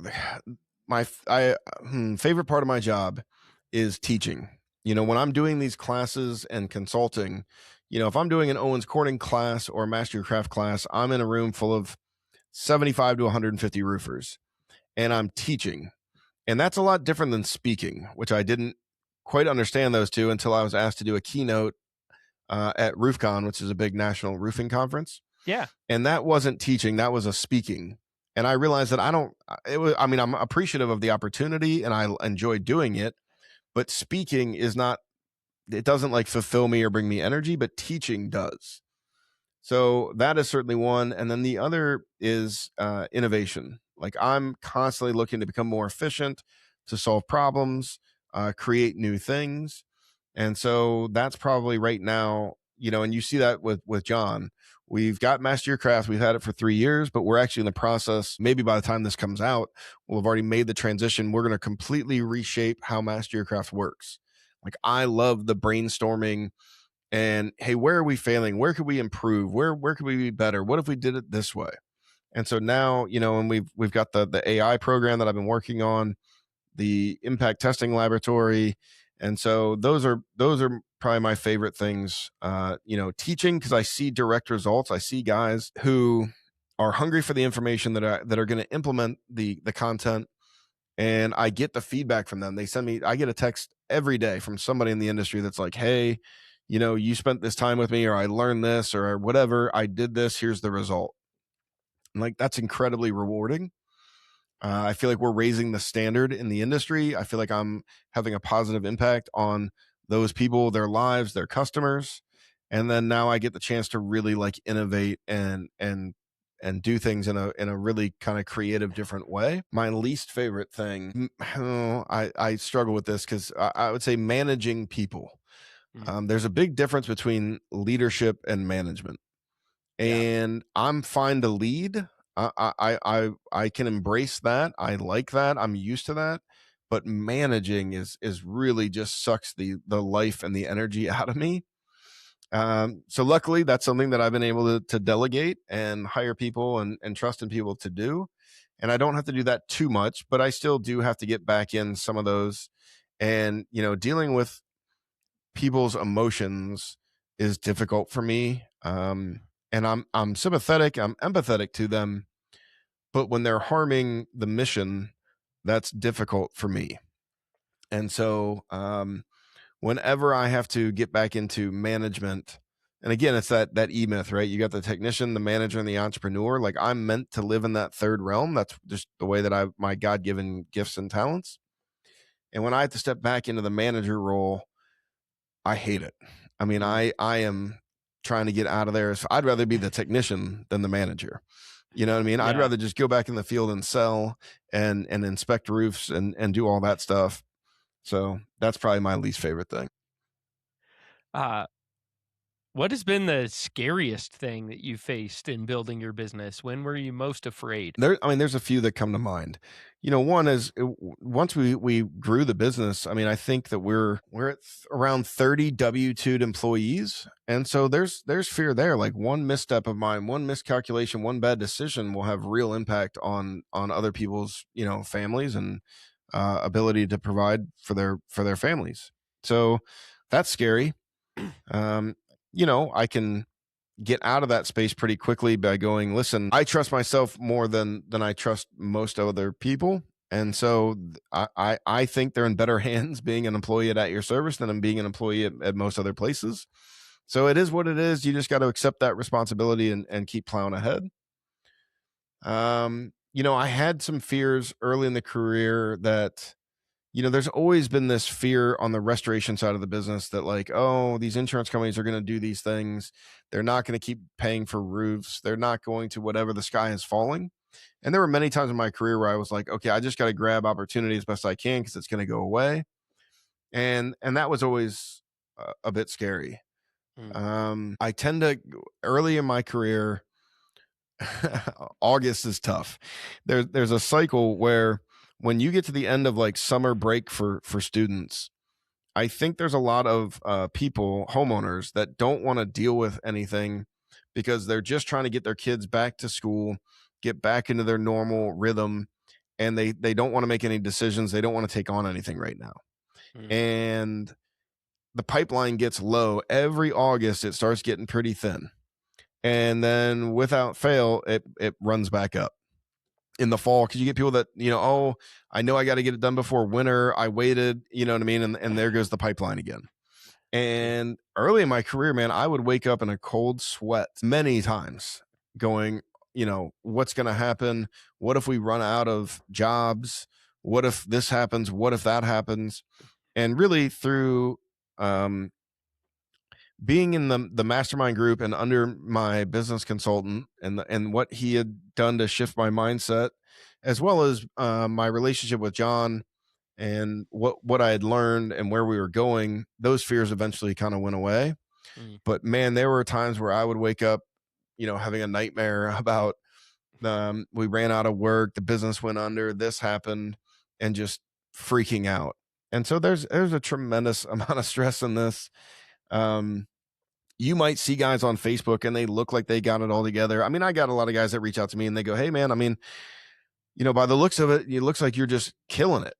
my favorite part of my job is teaching. When I'm doing these classes and consulting, if I'm doing an Owens Corning class or a Master Your Craft class, I'm in a room full of 75 to 150 roofers and I'm teaching. And that's a lot different than speaking, which I didn't quite understand those two until I was asked to do a keynote at RoofCon, which is a big national roofing conference. Yeah. And that wasn't teaching, that was a speaking. And I realized that I'm appreciative of the opportunity and I enjoy doing it, but speaking it doesn't like fulfill me or bring me energy, but teaching does. So that is certainly one. And then the other is innovation. Like I'm constantly looking to become more efficient, to solve problems, create new things. And so that's probably right now, and you see that with John. We've got Master Your Craft. We've had it for 3 years, but we're actually in the process. Maybe by the time this comes out, we'll have already made the transition. We're going to completely reshape how Master Your Craft works. Like I love the brainstorming and hey, where are we failing? Where could we improve? Where could we be better? What if we did it this way? And so now, and we've got the AI program that I've been working on, the impact testing laboratory. And so those are probably my favorite things, teaching, because I see direct results. I see guys who are hungry for the information, that are going to implement the content, and I get the feedback from them. I get a text every day from somebody in the industry that's like, hey, you spent this time with me, or I learned this, or whatever, I did this, here's the result. And like, that's incredibly rewarding. I feel like we're raising the standard in the industry. I feel like I'm having a positive impact on those people, their lives, their customers. And then now I get the chance to really like innovate and do things in a really kind of creative, different way. My least favorite thing, I struggle with this, because I would say managing people. There's a big difference between leadership and management. And I'm fine to lead. I can embrace that. I like that. I'm used to that. But managing is really just sucks the life and the energy out of me. So luckily, that's something that I've been able to delegate and hire people and trust in people to do. And I don't have to do that too much, but I still do have to get back in some of those. And dealing with people's emotions is difficult for me. And I'm sympathetic, I'm empathetic to them, but when they're harming the mission, that's difficult for me. And so whenever I have to get back into management, and again, it's that E myth, right? You got the technician, the manager, and the entrepreneur. Like, I'm meant to live in that third realm. That's just the way that my God-given gifts and talents. And when I have to step back into the manager role, I hate it. I mean, I am trying to get out of there. I'd rather be the technician than the manager. You know what I mean? I'd rather just go back in the field and sell and inspect roofs and do all that stuff. So that's probably my least favorite thing. What has been the scariest thing that you faced in building your business? When were you most afraid? There's a few that come to mind. One is, once we grew the business, I think that we're at around 30 W-2'd employees. And so there's fear there. Like, one misstep of mine, one miscalculation, one bad decision will have real impact on other people's, families and ability to provide for their families. So that's scary. I can get out of that space pretty quickly by going, listen, I trust myself more than I trust most other people. And so I think they're in better hands being an employee at Your Service than being an employee at most other places. So it is what it is. You just got to accept that responsibility and keep plowing ahead. I had some fears early in the career that, there's always been this fear on the restoration side of the business that, like, oh, these insurance companies are going to do these things. They're not going to keep paying for roofs. They're not going to, whatever, the sky is falling. And there were many times in my career where I was like, okay, I just got to grab opportunity as best I can because it's going to go away. And that was always a bit scary. I tend to, early in my career, August is tough. There's a cycle where, when you get to the end of like summer break for students, I think there's a lot of people, homeowners, that don't want to deal with anything because they're just trying to get their kids back to school, get back into their normal rhythm, and they don't want to make any decisions. They don't want to take on anything right now. And the pipeline gets low. Every August, it starts getting pretty thin. And then without fail, it runs back up in the fall, because you get people that, oh, I know I got to get it done before winter. I waited, you know what I mean? And there goes the pipeline again. And early in my career, man, I would wake up in a cold sweat many times going, what's going to happen? What if we run out of jobs? What if this happens? What if that happens? And really, through being in the mastermind group and under my business consultant and what he had done to shift my mindset, as well as my relationship with John and what I had learned and where we were going, those fears eventually kind of went away. But man, there were times where I would wake up, having a nightmare about we ran out of work, the business went under, this happened, and just freaking out. And so there's a tremendous amount of stress in this. You might see guys on Facebook and they look like they got it all together. I got a lot of guys that reach out to me and they go, hey man, by the looks of it, it looks like you're just killing it.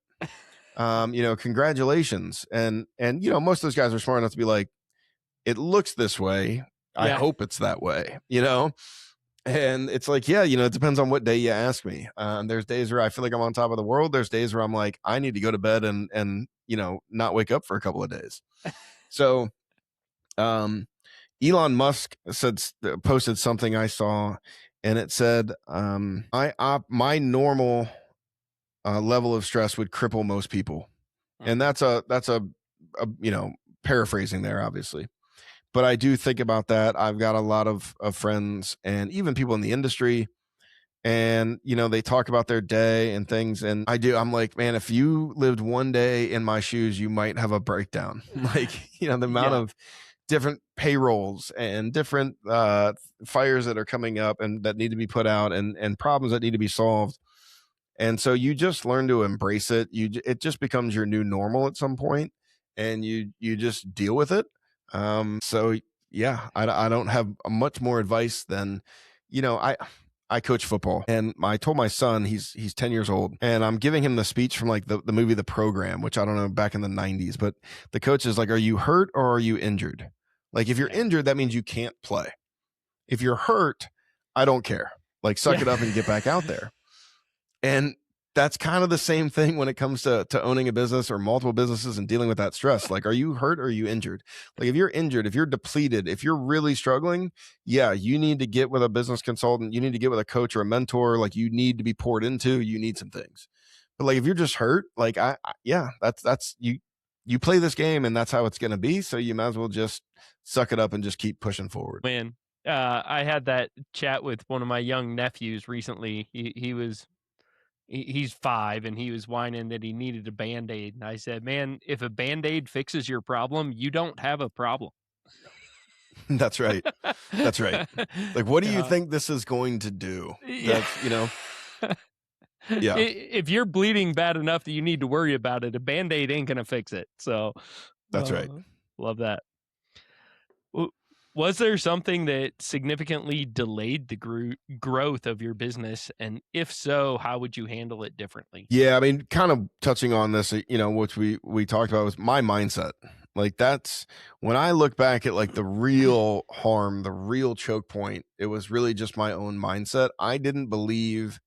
Congratulations. And most of those guys are smart enough to be like, it looks this way. I hope it's that way, And it's like, yeah, it depends on what day you ask me. There's days where I feel like I'm on top of the world. There's days where I'm like, I need to go to bed and not wake up for a couple of days. So, um, Elon Musk posted something I saw, and it said, my normal level of stress would cripple most people, and that's a paraphrasing there, obviously. But I do think about that. I've got a lot of friends and even people in the industry, and they talk about their day and things, and I'm like, man, if you lived one day in my shoes, you might have a breakdown. Like, the amount Yeah. of different payrolls and different fires that are coming up and that need to be put out, and problems that need to be solved. And so you just learn to embrace it. It just becomes your new normal at some point, and you just deal with it. So yeah, I don't have much more advice than, I coach football, and I told my son, he's 10 years old, and I'm giving him the speech from like the movie The Program, which I don't know, back in the 90s, but the coach is like, are you hurt or are you injured? Like, if you're Yeah. injured, that means you can't play. If you're hurt, I don't care. Like, suck it up and get back out there. And that's kind of the same thing when it comes to owning a business or multiple businesses and dealing with that stress. Like, are you hurt or are you injured? Like, if you're injured, if you're depleted, if you're really struggling, yeah, you need to get with a business consultant. You need to get with a coach or a mentor. Like, you need to be poured into. You need some things. But like, if you're just hurt, like, yeah, that's you play this game, and that's how it's going to be. So you might as well just suck it up and just keep pushing forward. Man, I had that chat with one of my young nephews recently. He's 5, and he was whining that he needed a Band-Aid. And I said, man, if a Band-Aid fixes your problem, you don't have a problem. That's right. That's right. Like, what do you Yeah. think this is going to do? Yeah. Yeah. If you're bleeding bad enough that you need to worry about it, a Band-Aid ain't going to fix it. So That's right. love that. Was there something that significantly delayed the growth of your business? And if so, how would you handle it differently? Yeah, I mean, kind of touching on this, which we talked about, was my mindset. Like, that's when I look back at like the real harm, the real choke point, it was really just my own mindset. I didn't believe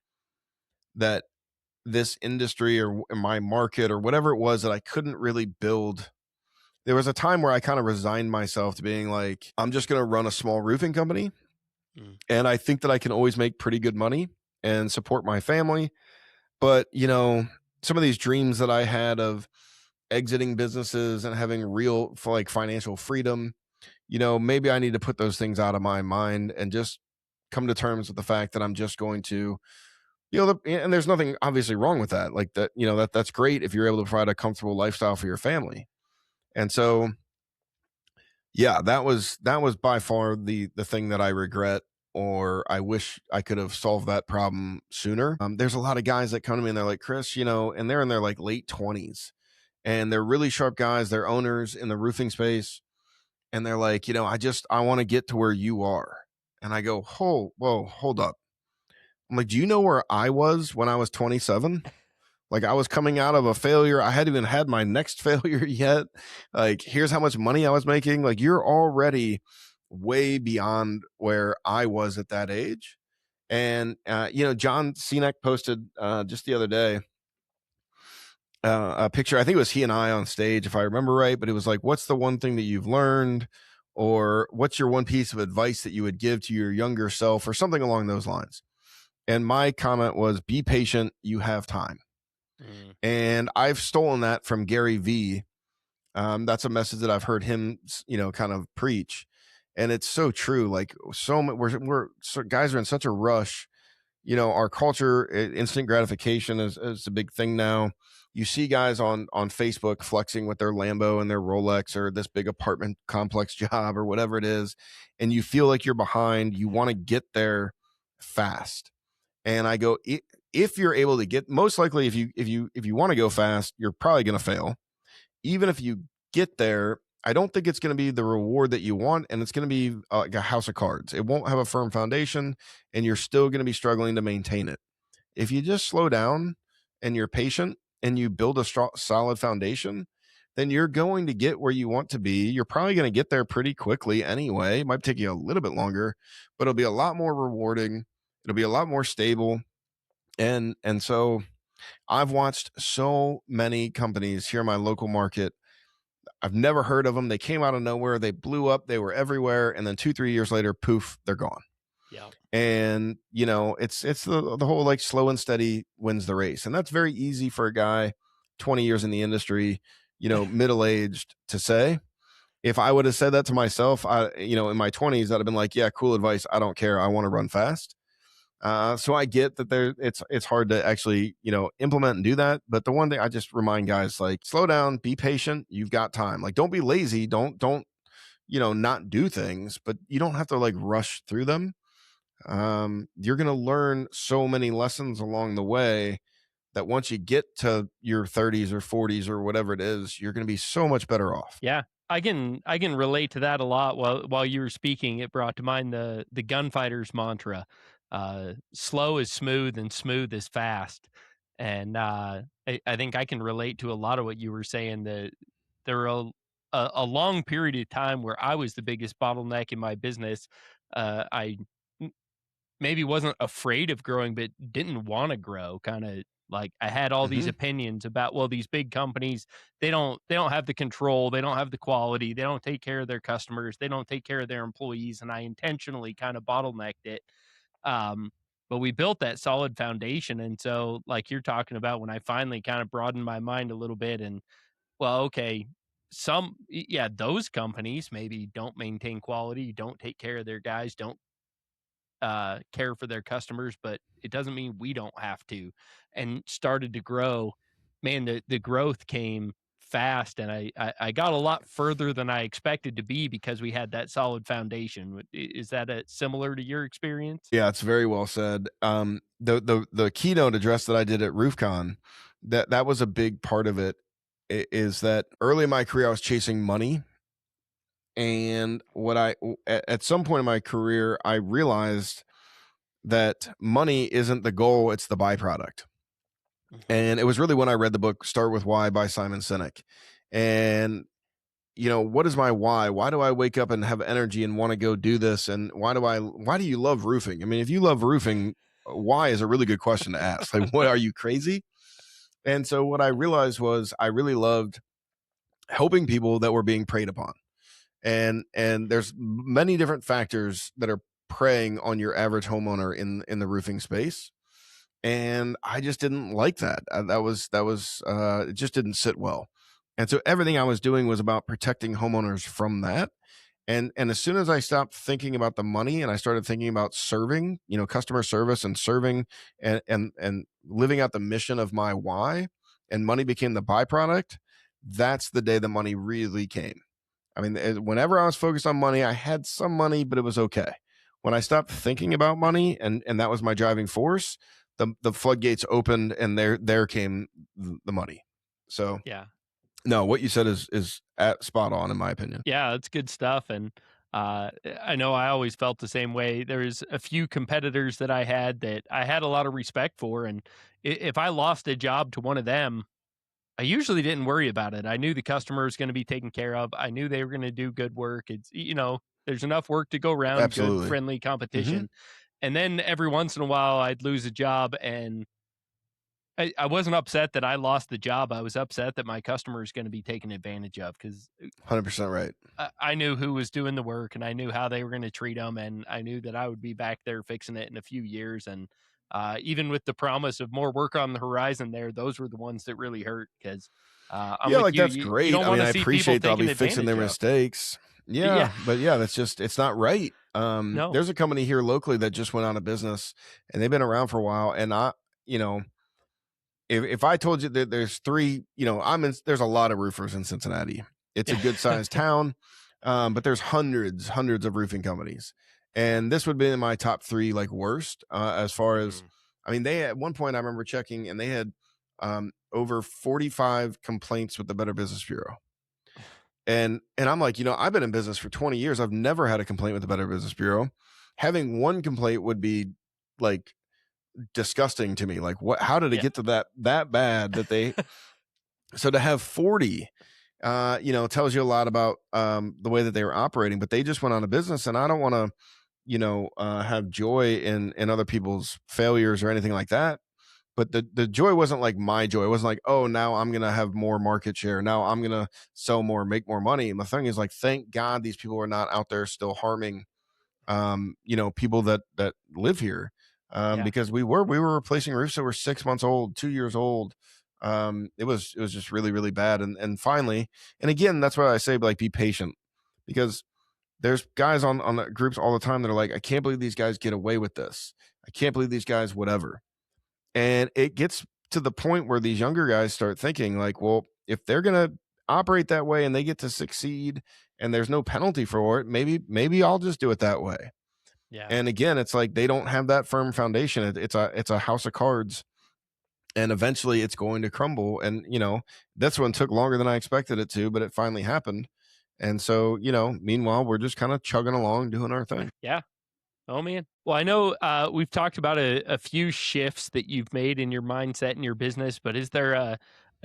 that this industry or my market or whatever it was, that I couldn't really build. There was a time where I kind of resigned myself to being like, I'm just going to run a small roofing company. And I think that I can always make pretty good money and support my family. But, some of these dreams that I had of exiting businesses and having real like financial freedom, maybe I need to put those things out of my mind and just come to terms with the fact that I'm just going to, and there's nothing obviously wrong with that. Like that, that's great if you're able to provide a comfortable lifestyle for your family. And so, yeah, that was by far the thing that I regret, or I wish I could have solved that problem sooner. There's a lot of guys that come to me and they're like, Chris, and they're in their like late 20s, and they're really sharp guys. They're owners in the roofing space, and they're like, I want to get to where you are. And I go, whoa, hold up. I'm like, do you know where I was when I was 27? Like, I was coming out of a failure. I hadn't even had my next failure yet. Like, here's how much money I was making. Like, you're already way beyond where I was at that age. And, John Cenac posted just the other day a picture. I think it was he and I on stage, if I remember right. But it was like, what's the one thing that you've learned? Or what's your one piece of advice that you would give to your younger self, or something along those lines? And my comment was, be patient. You have time. And I've stolen that from Gary Vee. That's a message that I've heard him, kind of preach, and it's so true. Like, guys are in such a rush. Our culture, instant gratification is a big thing now. You see guys on Facebook flexing with their Lambo and their Rolex or this big apartment complex job or whatever it is, and you feel like you're behind. You want to get there fast. And I go, if you're able to get, most likely, if you want to go fast, you're probably going to fail. Even if you get there, I don't think it's going to be the reward that you want, and it's going to be like a house of cards. It won't have a firm foundation, and you're still going to be struggling to maintain it. If you just slow down and you're patient and you build a solid foundation, then you're going to get where you want to be. You're probably going to get there pretty quickly anyway. It might take you a little bit longer, but it'll be a lot more rewarding. It'll be a lot more stable. And so I've watched so many companies here in my local market. I've never heard of them. They came out of nowhere. They blew up. They were everywhere. And then 2-3 years later, poof, they're gone. Yeah. And it's the whole like slow and steady wins the race. And that's very easy for a guy 20 years in the industry, middle-aged to say. If I would have said that to myself, in my 20s, I'd have been like, yeah, cool advice. I don't care. I want to run fast. So I get that it's hard to actually, implement and do that. But the one thing I just remind guys, like, slow down, be patient. You've got time. Like, don't be lazy. Don't, not do things, but you don't have to like rush through them. You're going to learn so many lessons along the way that once you get to your 30s or 40s or whatever it is, you're going to be so much better off. Yeah. I can relate to that a lot. While you were speaking, it brought to mind the gunfighter's mantra. Slow is smooth and smooth is fast. And I think I can relate to a lot of what you were saying. That there were a long period of time where I was the biggest bottleneck in my business. I maybe wasn't afraid of growing, but didn't want to grow. Kind of like I had all these opinions about, well, these big companies, they don't have the control, they don't have the quality, they don't take care of their customers, they don't take care of their employees, and I intentionally kind of bottlenecked it. But we built that solid foundation, and so like you're talking about, when I finally kind of broadened my mind a little bit, and well, okay, those companies maybe don't maintain quality, don't take care of their guys, don't care for their customers, but it doesn't mean we don't have to. And started to grow. Man, the growth came fast, and I got a lot further than I expected to be because we had that solid foundation. Is that similar to your experience? Yeah, it's very well said. The keynote address that I did at RoofCon, that was a big part of it. Is that early in my career I was chasing money, and at some point in my career I realized that money isn't the goal, it's the byproduct. And it was really when I read the book Start With Why by Simon Sinek. And what is my why? Why do I wake up and have energy and want to go do this? And why do you love roofing? I mean, if you love roofing, why is a really good question to ask. Like, what, are you crazy? And so what I realized was I really loved helping people that were being preyed upon. And there's many different factors that are preying on your average homeowner in the roofing space. And I just didn't like that. It just didn't sit well. And so everything I was doing was about protecting homeowners from that. And as soon as I stopped thinking about the money and I started thinking about serving, customer service and serving and living out the mission of my why, and money became the byproduct, that's the day the money really came. I mean, whenever I was focused on money, I had some money, but it was okay. When I stopped thinking about money and that was my driving force, the floodgates opened and there came the money. So Yeah. No, what you said is spot on in my opinion. Yeah, that's good stuff. And I know I always felt the same way. There's a few competitors that I had a lot of respect for. And if I lost a job to one of them, I usually didn't worry about it. I knew the customer was going to be taken care of. I knew they were going to do good work. It's, there's enough work to go around, Absolutely. good, friendly competition. And then every once in a while I'd lose a job, and I wasn't upset that I lost the job. I was upset that my customer is going to be taken advantage of, because 100% right. I knew who was doing the work, and I knew how they were going to treat them, and I knew that I would be back there fixing it in a few years. And even with the promise of more work on the horizon there, those were the ones that really hurt, because that's great. You don't I appreciate they'll be fixing their mistakes. Yeah, but it's not right. No. There's a company here locally that just went out of business, and they've been around for a while. And if I told you that there's three, there's a lot of roofers in Cincinnati. It's a good sized town, but there's hundreds of roofing companies, and this would be in my top three, like, worst as far as. I mean, they at one point I remember checking, and they had over 45 complaints with the Better Business Bureau. And I'm like, I've been in business for 20 years. I've never had a complaint with the Better Business Bureau. Having one complaint would be like disgusting to me. Like, how did it get to that bad that they, so to have 40, tells you a lot about the way that they were operating, but they just went out of business. And I don't want to, have joy in other people's failures or anything like that. But the joy wasn't like my joy. It wasn't like, oh, now I'm gonna have more market share. Now I'm gonna sell more, make more money. And the thing is, like, thank God these people are not out there still harming, people that live here, Yeah. because we were replacing roofs that were 6 months old, 2 years old. It was just really really bad. And finally, and again, that's why I say, like, be patient, because there's guys on the groups all the time that are like, I can't believe these guys get away with this. I can't believe these guys, whatever. And it gets to the point where these younger guys start thinking like, well, if they're going to operate that way and they get to succeed and there's no penalty for it, maybe I'll just do it that way. Yeah. And again, it's like they don't have that firm foundation. It's a house of cards, and eventually it's going to crumble. And this one took longer than I expected it to, but it finally happened. And so, meanwhile, we're just kind of chugging along doing our thing. Yeah. Oh man. Well, I know we've talked about a few shifts that you've made in your mindset and your business, but is there a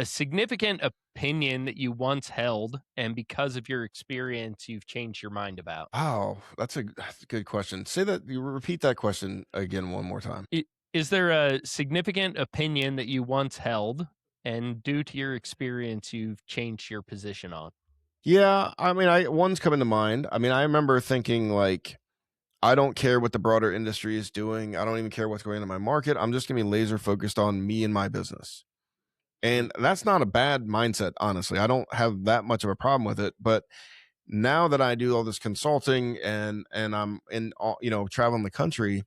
significant opinion that you once held and because of your experience you've changed your mind about? Oh, that's a good question. Say that, you repeat that question again one more time. Is there a significant opinion that you once held and due to your experience you've changed your position on? Yeah, I mean, one's coming to mind. I mean, I remember thinking like, I don't care what the broader industry is doing. I don't even care what's going on in my market. I'm just gonna be laser focused on me and my business. Mhm. And that's not a bad mindset, honestly. I don't have that much of a problem with it. But now that I do all this consulting and I'm in all, traveling the country,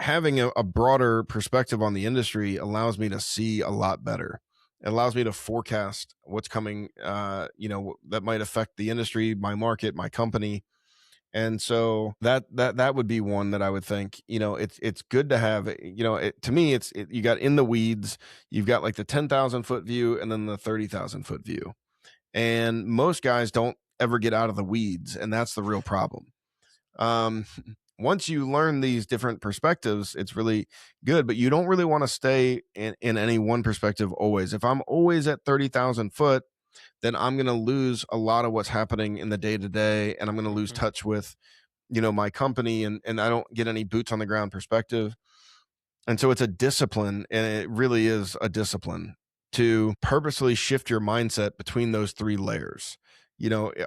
having a broader perspective on the industry allows me to see a lot better. It allows me to forecast what's coming, that might affect the industry, my market, my company. And so that would be one that I would think, it's good to have. To me, you got in the weeds, you've got like the 10,000 foot view and then the 30,000 foot view. And most guys don't ever get out of the weeds, and that's the real problem. um Once you learn these different perspectives, it's really good, but you don't really want to stay in any one perspective always. If I'm always at 30,000 foot, then I'm going to lose a lot of what's happening in the day to day, and I'm going to lose Mhm. touch with, my company, and I don't get any boots on the ground perspective. And so it's a discipline, and it really is a discipline to purposely shift your mindset between those three layers.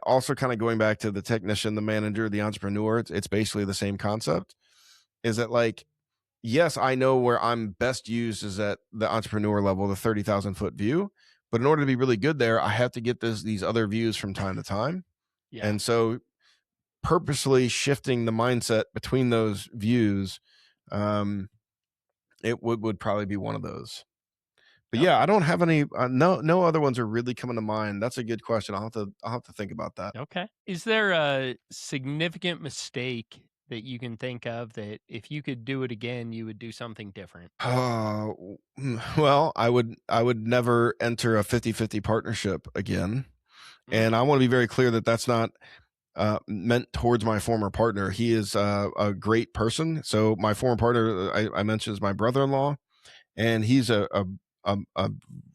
Also kind of going back to the technician, the manager, the entrepreneur, it's basically the same concept. Is that like, yes, I know where I'm best used is at the entrepreneur level, the 30,000 foot view. But in order to be really good there, I have to get these other views from time to time. Yeah. And so purposely shifting the mindset between those views, um, it would probably be one of those. But yeah, I Okay. don't have any. No other ones are really coming to mind. That's a good question. I'll have to think about that. Okay. Is there a significant mistake that you can think of that if you could do it again, you would do something different? Well, I would never enter a 50-50 partnership again. Mm, And I want to be very clear that that's not meant towards my former partner. He is a great person. So my former partner, I mentioned, is my brother-in-law, and he's a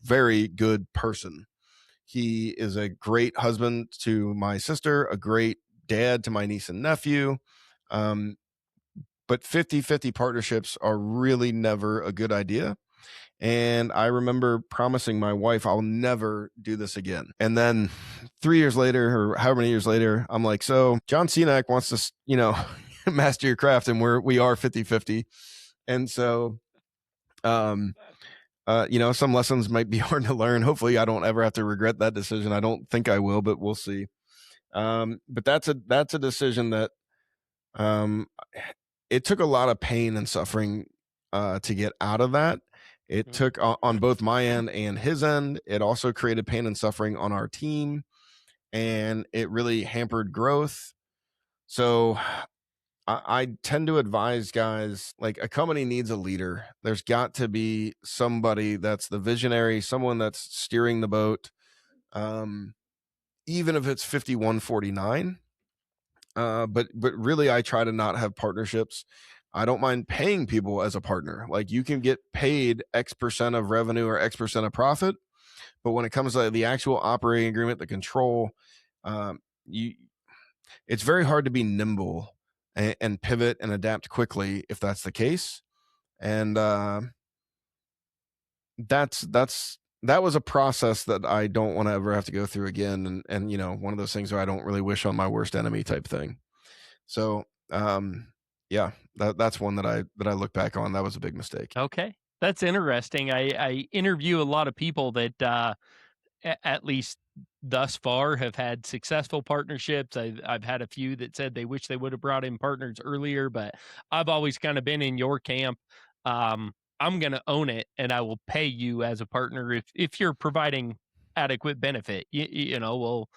very good person. He is a great husband to my sister, a great dad to my niece and nephew. Um, but 50-50 partnerships are really never a good idea. And I remember promising my wife, I'll never do this again. And then 3 years later, or however many years later, I'm like, so John Cenac wants to, master your craft, and we are 50-50. And so, um, some lessons might be hard to learn. Hopefully I don't ever have to regret that decision. I don't think I will, but we'll see. But that's a decision that, um, it took a lot of pain and suffering to get out of that. It mm, took on both my end and his end. It also created pain and suffering on our team, and it really hampered growth. So I tend to advise guys, like, a company needs a leader. There's got to be somebody that's the visionary, someone that's steering the boat. Um, Even if it's 51-49. But really, I try to not have partnerships. I don't mind paying people as a partner. Like, you can get paid X percent of revenue or X percent of profit, But when it comes to the actual operating agreement, the control, um, you it's very hard to be nimble and pivot and adapt quickly if that's the case. And that was a process that I don't want to ever have to go through again. And one of those things where I don't really wish on my worst enemy type thing. So yeah, that's one that I look back on. That was a big mistake. Okay. That's interesting. I interview a lot of people that at least thus far have had successful partnerships. I've had a few that said they wish they would have brought in partners earlier, but I've always kind of been in your camp. I'm going to own it, and I will pay you as a partner if you're providing adequate benefit. We'll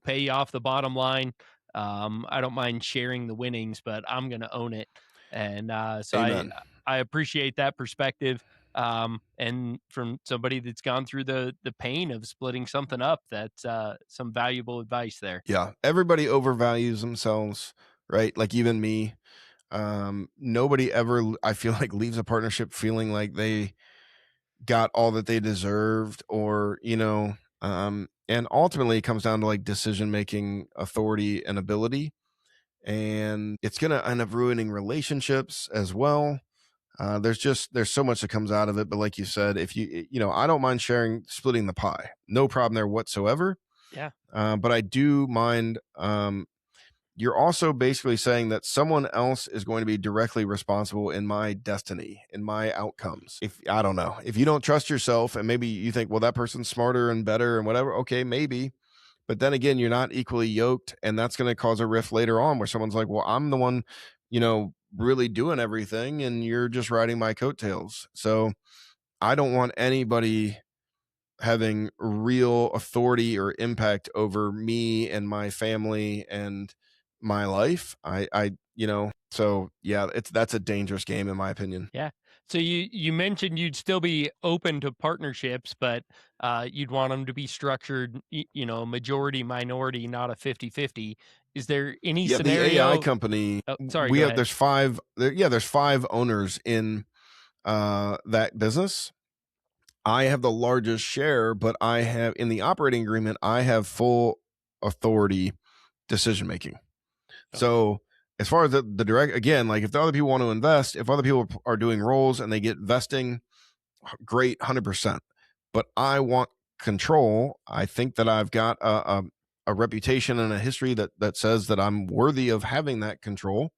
pay you off the bottom line. I don't mind sharing the winnings, but I'm going to own it, and so Amen. I appreciate that perspective. And from somebody that's gone through the pain of splitting something up, that's some valuable advice there. Yeah, everybody overvalues themselves, right? Like even me. Nobody ever, I feel like, leaves a partnership feeling like they got all that they deserved, or and ultimately it comes down to like decision making authority and ability, and it's gonna end up ruining relationships as well. There's so much that comes out of it, but like you said, if I don't mind splitting the pie, no problem there whatsoever. Yeah. But I do mind. You're also basically saying that someone else is going to be directly responsible in my destiny, in my outcomes. If I don't know, if you don't trust yourself, and maybe you think, well, that person's smarter and better and whatever, okay, maybe. But then again, you're not equally yoked, and that's going to cause a rift later on where someone's like, well, I'm the one, really doing everything, and you're just riding my coattails. So I don't want anybody having real authority or impact over me and my family and my life. So yeah, that's a dangerous game in my opinion. Yeah. So you mentioned you'd still be open to partnerships, but you'd want them to be structured, majority minority, not a 50-50. Is there any Yeah, the AI scenario? company, Oh, sorry, we go have ahead. there's five owners in that business. I have the largest share, but I have in the operating agreement, I have full authority decision making. Okay. So as far as the direct, again, like if the other people want to invest, if other people are doing roles and they get vesting, great, 100%. But I want control. I think that I've got a reputation and a history that says that I'm worthy of having that control,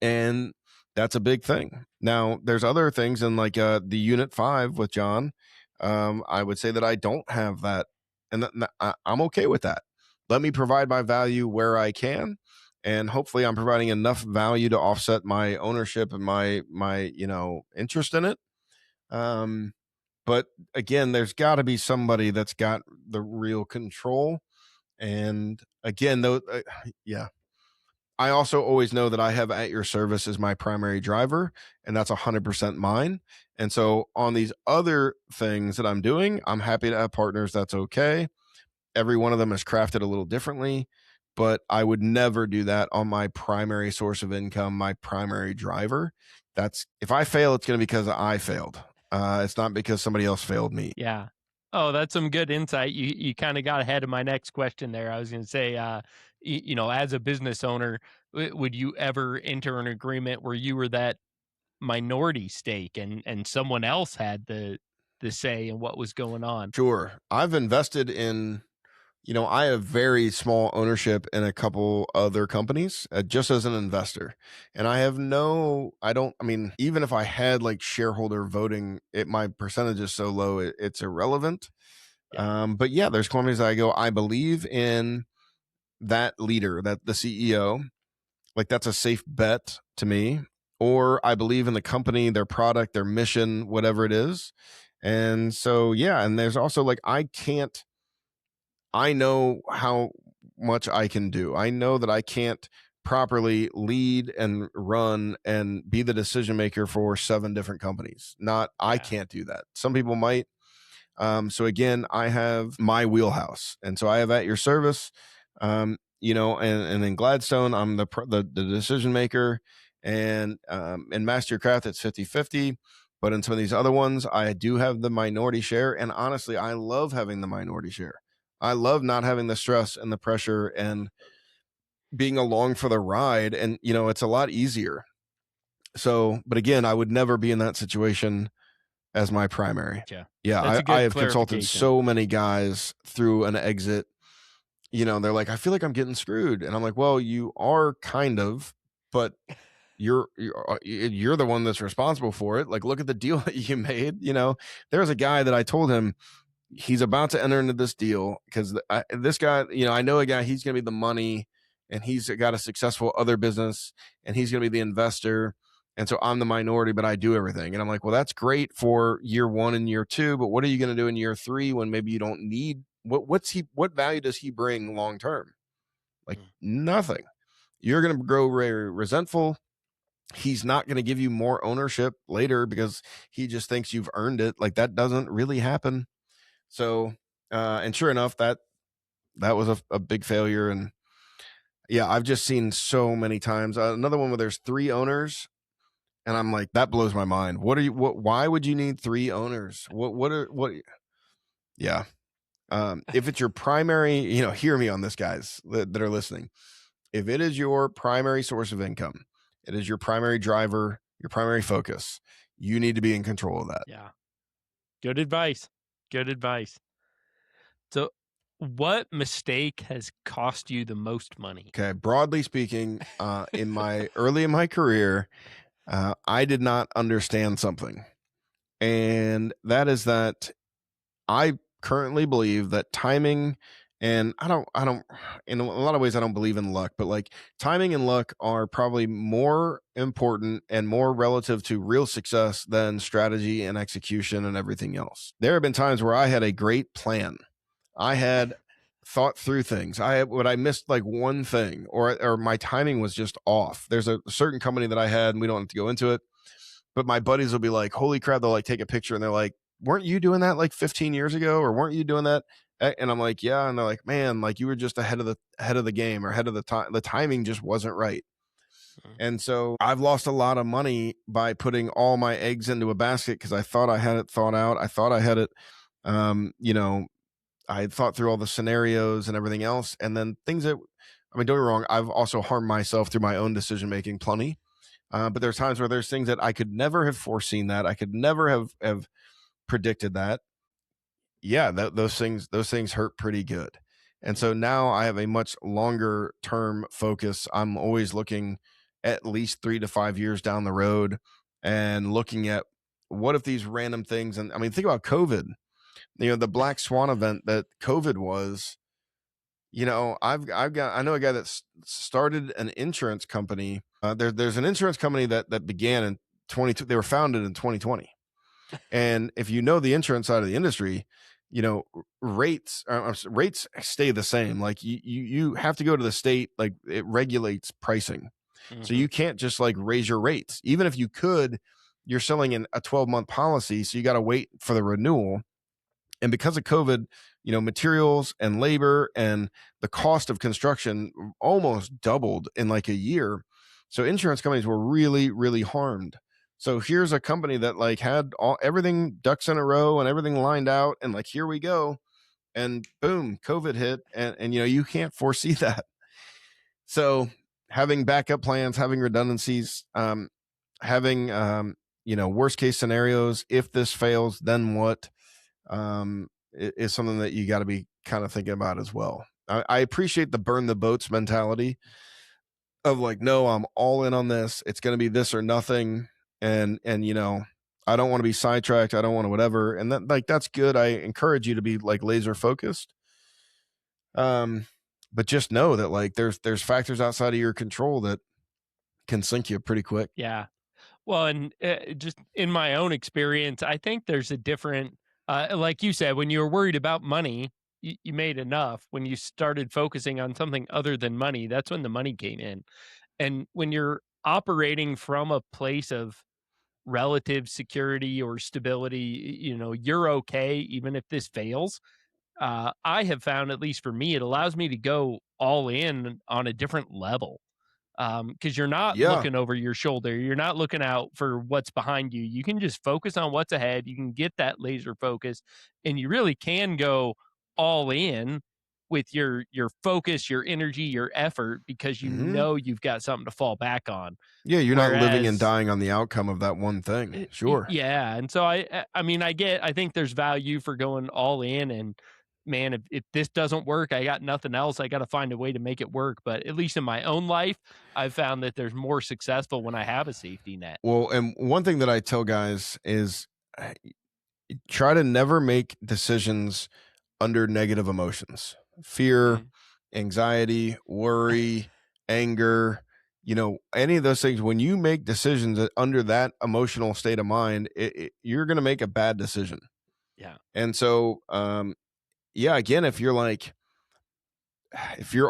and that's a big thing. Now, there's other things in like the Unit 5 with John. I would say that I don't have that, and I'm okay with that. Let me provide my value where I can, and hopefully I'm providing enough value to offset my ownership and my interest in it. But again, there's got to be somebody that's got the real control. And again, though, yeah, I also always know that I have at your service as my primary driver, and that's 100% mine. And so on these other things that I'm doing, I'm happy to have partners. That's okay. Every one of them is crafted a little differently, but I would never do that on my primary source of income, my primary driver. That's if I fail, it's going to be because I failed. It's not because somebody else failed me. Yeah. Oh, that's some good insight. You kind of got ahead of my next question there. I was going to say, as a business owner, would you ever enter an agreement where you were that minority stake and someone else had the say in what was going on? Sure. I've invested in, I have very small ownership in a couple other companies just as an investor. And even if I had like shareholder voting, my percentage is so low, it's irrelevant. Yeah. But yeah, there's companies that I go, I believe in that leader, that the CEO, like that's a safe bet to me. Or I believe in the company, their product, their mission, whatever it is. And so, yeah. And there's also like, I know how much I can do. I know that I can't properly lead and run and be the decision maker for 7 different companies. I Yeah. can't do that. Some people might. So again, I have my wheelhouse, and so I have at your service. And in Gladstone, I'm the decision maker, and in Master Your Craft, it's 50-50. But in some of these other ones, I do have the minority share. And honestly, I love having the minority share. I love not having the stress and the pressure and being along for the ride. And, it's a lot easier. So, but again, I would never be in that situation as my primary. Yeah. Yeah, That's a I good have consulted clarification. so many guys through an exit. They're like, I feel like I'm getting screwed. And I'm like, well, you are kind of, but you're the one that's responsible for it. Like, look at the deal that you made. There's a guy that I told him he's about to enter into this deal because this guy, I know a guy, he's going to be the money and he's got a successful other business and he's going to be the investor. And so I'm the minority, but I do everything. And I'm like, well, that's great for year 1 and year 2, but what are you going to do in year 3 when maybe you don't need what value does he bring long term? Like nothing. You're going to grow very resentful. He's not going to give you more ownership later because he just thinks you've earned it. Like that doesn't really happen. So, and sure enough, that was a big failure. And yeah, I've just seen so many times. Another one where there's 3 owners, and I'm like, that blows my mind. Why would you need 3 owners? Yeah. If it's your primary, hear me on this, guys that are listening. If it is your primary source of income, it is your primary driver, your primary focus, you need to be in control of that. Yeah. Good advice. Good advice. So, what mistake has cost you the most money? Okay. Broadly speaking, early in my career, I did not understand something. And that is that I currently believe that timing, and I don't, in a lot of ways, I don't believe in luck, but like timing and luck are probably more important and more relative to real success than strategy and execution and everything else. There have been times where I had a great plan. I had thought through things. I missed like one thing or my timing was just off. There's a certain company that I had, and we don't have to go into it, but my buddies will be like, holy crap, they'll like take a picture and they're like, weren't you doing that like 15 years ago? Or weren't you doing that? And I'm like, yeah. And they're like, man, like you were just ahead of the game or ahead of the time. The timing just wasn't right. And so I've lost a lot of money by putting all my eggs into a basket because I thought I had it thought out. I thought I had it, I had thought through all the scenarios and everything else. And then things that, don't get me wrong, I've also harmed myself through my own decision making plenty. But there's times where there's things that I could never have foreseen that I could never have predicted that. Yeah, those things hurt pretty good. And so now I have a much longer term focus. I'm always looking at least 3 to 5 years down the road and looking at what if these random things, and think about COVID, the black swan event that COVID was. I know a guy that started an insurance company. There's an insurance company that began in 22. They were founded in 2020, and if you know the insurance side of the industry, rates stay the same. Like you have to go to the state, like it regulates pricing, so you can't just like raise your rates. Even if you could, you're selling in a 12-month policy, so you got to wait for the renewal. And because of COVID, materials and labor and the cost of construction almost doubled in like a year. So insurance companies were really, really harmed. So here's a company that like had everything ducks in a row and everything lined out. And like, here we go. And boom, COVID hit. And you can't foresee that. So having backup plans, having redundancies, having, worst case scenarios, if this fails, then what? Is something that you got to be kind of thinking about as well. I appreciate the burn the boats mentality of like, no, I'm all in on this. It's going to be this or nothing. And I don't want to be sidetracked. I don't want to whatever. And that's good. I encourage you to be like laser focused. But just know that like there's factors outside of your control that can sink you pretty quick. Yeah. Well, and just in my own experience, I think there's a different, like you said, when you were worried about money, you made enough. When you started focusing on something other than money, that's when the money came in. And when you're operating from a place of relative security or stability, you're okay, even if this fails. I have found, at least for me, it allows me to go all in on a different level. because you're not Yeah. looking over your shoulder. You're not looking out for what's behind you. You can just focus on what's ahead. You can get that laser focus, and you really can go all in with your focus, your energy, your effort, because you Hmm. know you've got something to fall back on. Yeah, you're not living and Whereas dying on the outcome of that one thing. Sure. yeah, and so I mean, I think there's value for going all in, and man, if this doesn't work, I got nothing else. I gotta find a way to make it work, but at least in my own life, I've found that there's more successful when I have a safety net. Well, and one thing that I tell guys is uh, try to never make decisions under negative emotions, fear, Mm, anxiety, worry, anger, any of those things. When you make decisions under that emotional state of mind, you're going to make a bad decision. yeah. And so, yeah, again, if you're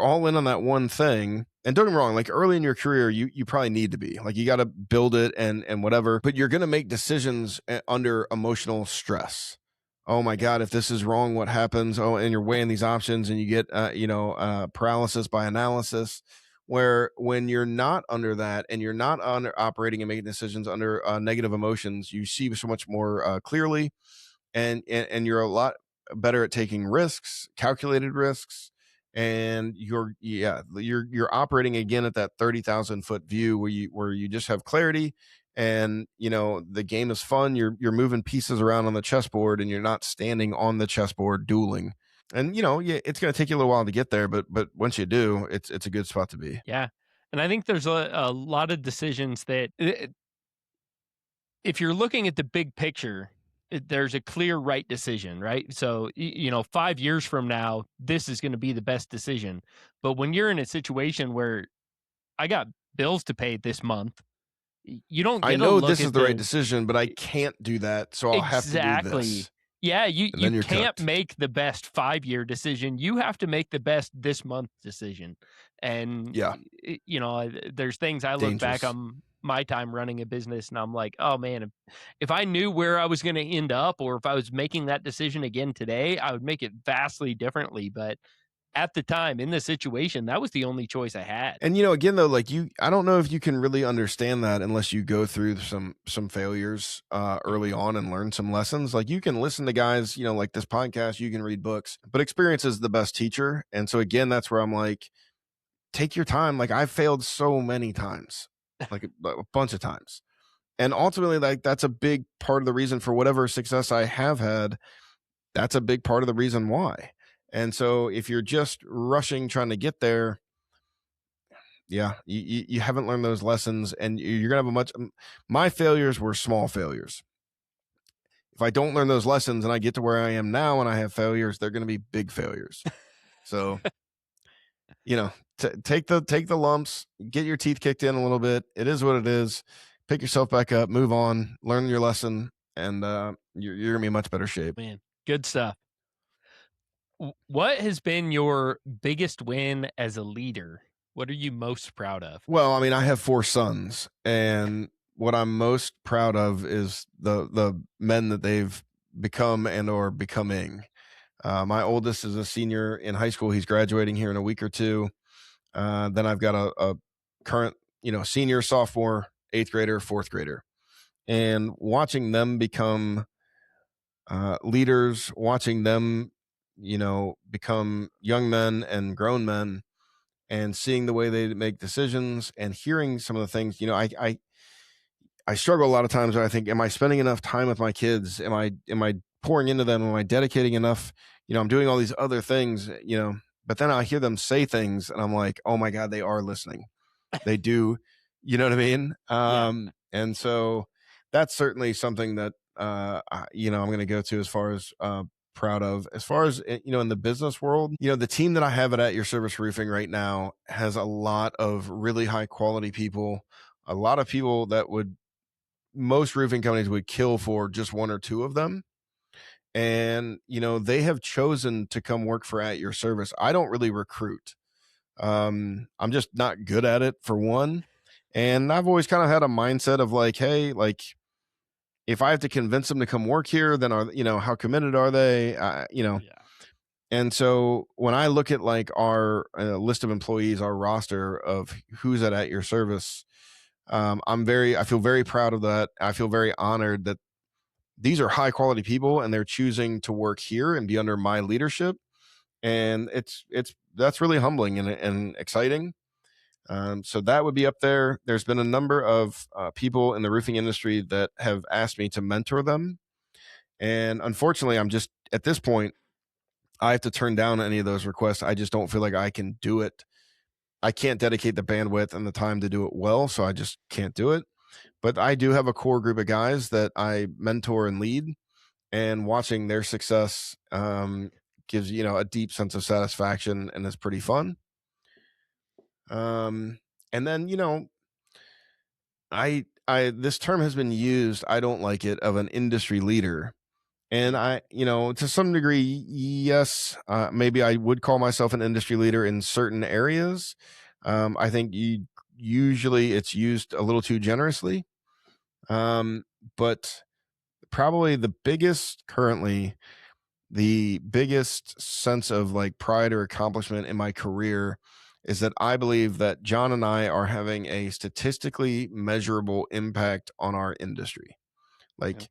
all in on that one thing, and don't get me wrong, like early in your career, you probably need to be like, you got to build it and whatever, but you're going to make decisions under emotional stress. Oh my Yeah. God, if this is wrong, what happens? Oh, and you're weighing these options and you get, paralysis by analysis. Where when you're not under that and you're not under operating and making decisions under negative emotions, you see so much more clearly, and you're a lot better at taking risks, calculated risks, and you're operating again at that 30,000 foot view where you just have clarity, and the game is fun. You're moving pieces around on the chessboard, and you're not standing on the chessboard dueling. And yeah, it's going to take you a little while to get there, but once you do, it's a good spot to be. Yeah, and I think there's a lot of decisions that if you're looking at the big picture, there's a clear right decision, right? So, 5 years from now, this is going to be the best decision. But when you're in a situation where I got bills to pay this month, you don't I get to know look this is at the right the decision, but I can't do that, so I'll have to do exactly. this, Yeah, you and you then you're can't cooked. make the best 5-year decision. You have to make the best this month decision. And Yeah, there's things I look back dangerous. on my time running a business and I'm like, "Oh man, if I knew where I was going to end up or if I was making that decision again today, I would make it vastly differently." But at the time in the situation, that was the only choice I had. And again though, like I don't know if you can really understand that unless you go through some failures early Mhm. on and learn some lessons. Like you can listen to guys, like this podcast, you can read books, but experience is the best teacher. And so again, that's where I'm like, take your time. Like I've failed so many times, like a bunch of times. And ultimately, like that's a big part of the reason for whatever success I have had. That's a big part of the reason why. And so if you're just rushing trying to get there, yeah, you haven't learned those lessons, and you're gonna have a my failures were small failures. If I don't learn those lessons and I get to where I am now and I have failures, they're gonna be big failures. So, take the lumps, get your teeth kicked in a little bit. It is what it is. Pick yourself back up, move on, learn your lesson, and you're gonna be in much better shape. Man, good stuff. What has been your biggest win as a leader? What are you most proud of? Well, I mean, I have 4 sons, and what I'm most proud of is the men that they've become and or becoming. My oldest is a senior in high school. He's graduating here in a week or two. Then I've got a current, senior, sophomore, 8th grader, 4th grader, and watching them become leaders, watching them, become young men and grown men, and seeing the way they make decisions and hearing some of the things. I struggle a lot of times where I think, am I spending enough time with my kids? Am I pouring into them? Am I dedicating enough? I'm doing all these other things, but then I hear them say things and I'm like, oh my God, they are listening. They do, you know what I mean? Yeah. And so that's certainly something that I'm going to go to as far as proud of. As far as in the business world, the team that I have at Your Service Roofing right now has a lot of really high quality people, a lot of people that would most roofing companies would kill for just one or two of them. And they have chosen to come work for At Your Service. I don't really recruit. I'm just not good at it, for one. And I've always kind of had a mindset of like, hey, like if I have to convince them to come work here, then how committed are they? Yeah. And so when I look at like our list of employees, our roster of who's at your service, I feel very proud of that. I feel very honored that these are high quality people and they're choosing to work here and be under my leadership. And that's really humbling and exciting. So that would be up there. There's been a number of people in the roofing industry that have asked me to mentor them. And unfortunately, I'm just at this point, I have to turn down any of those requests. I just don't feel like I can do it. I can't dedicate the bandwidth and the time to do it well. So I just can't do it. But I do have a core group of guys that I mentor and lead, and watching their success gives, a deep sense of satisfaction, and it's pretty fun. And then, this term has been used, I don't like it, of an industry leader. And to some degree, yes, maybe I would call myself an industry leader in certain areas. I think usually it's used a little too generously. But probably the biggest sense of like pride or accomplishment in my career is that I believe that John and I are having a statistically measurable impact on our industry. Like,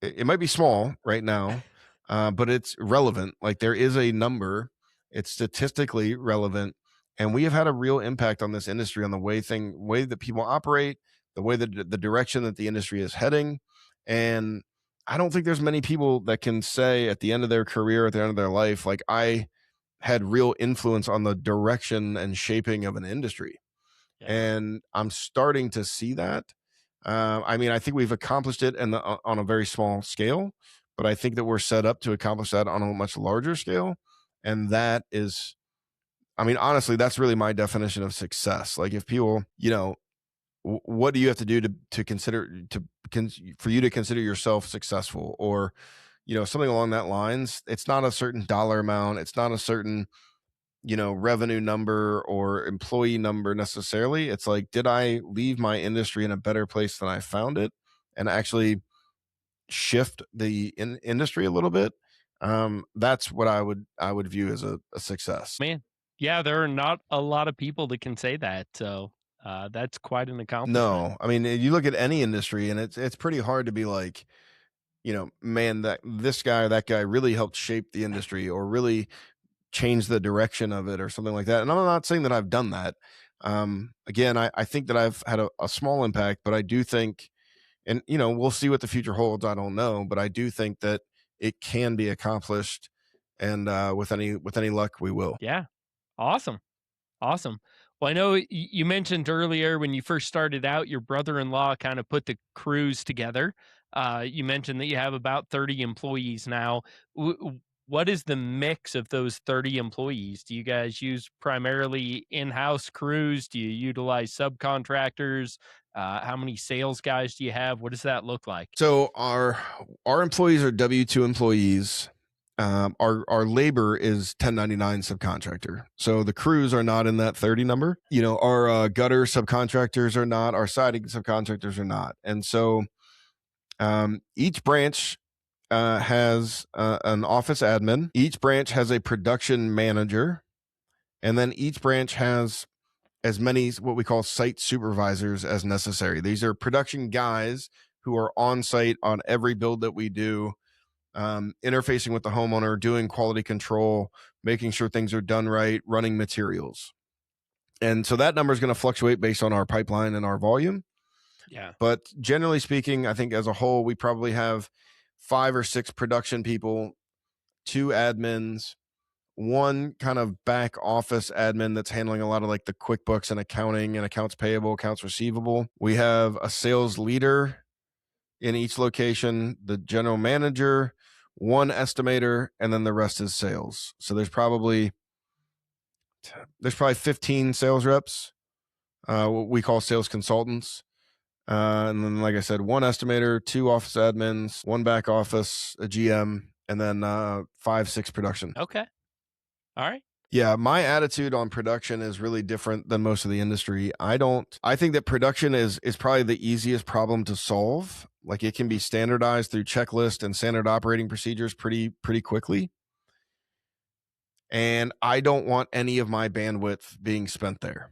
Okay. it might be small right now, but it's relevant. Like, there is a number, it's statistically relevant, and we have had a real impact on this industry, on the way that people operate, the way that the direction that the industry is heading. And I don't think there's many people that can say at the end of their career, at the end of their life, like, I had real influence on the direction and shaping of an industry. Yeah. And I'm starting to see that. I think we've accomplished it on a very small scale, but I think that we're set up to accomplish that on a much larger scale. And that is, honestly, that's really my definition of success. Like, if people, what do you have to do to consider for you to consider yourself successful, or something along that lines? It's not a certain dollar amount, it's not a certain revenue number or employee number necessarily. It's like, did I leave my industry in a better place than I found it, and actually shift the industry a little bit? That's what I would view as a success. Man, yeah, there are not a lot of people that can say that. So that's quite an accomplishment. No, you look at any industry, and it's pretty hard to be like, man, that this guy or that guy really helped shape the industry, or really change the direction of it, or something like that. And I'm not saying that I've done that. Again, I think that I've had a small impact, but I do think, and we'll see what the future holds. I don't know, but I do think that it can be accomplished, and with any luck, we will. Yeah. Awesome. Awesome. Well, I know you mentioned earlier when you first started out, your brother-in-law kind of put the crews together. You mentioned that you have about 30 employees now. What is the mix of those 30 employees? Do you guys use primarily in-house crews? Do you utilize subcontractors? How many sales guys do you have? What does that look like? So our employees are W-2 employees. Our labor is 1099 subcontractor. So the crews are not in that 30 number. Our gutter subcontractors are not, our siding subcontractors are not. And so each branch has an office admin. Each branch has a production manager. And then each branch has as many what we call site supervisors as necessary. These are production guys who are on site on every build that we do, interfacing with the homeowner, doing quality control, making sure things are done right, running materials. And so that number is going to fluctuate based on our pipeline and our volume. Yeah. But generally speaking, I think as a whole, we probably have 5 or 6 production people, 2 admins, 1 kind of back office admin that's handling a lot of like the QuickBooks and accounting and accounts payable, accounts receivable. We have a sales leader in each location, the general manager, 1 estimator, and then the rest is sales. So there's probably 15 sales reps, what we call sales consultants. And then, like I said, 1 estimator, 2 office admins, 1 back office, a GM, and then 5, 6 production. Okay. All right. Yeah, my attitude on production is really different than most of the industry. I think that production is probably the easiest problem to solve. Like, it can be standardized through checklist and standard operating procedures pretty quickly. and I don't want any of my bandwidth being spent there.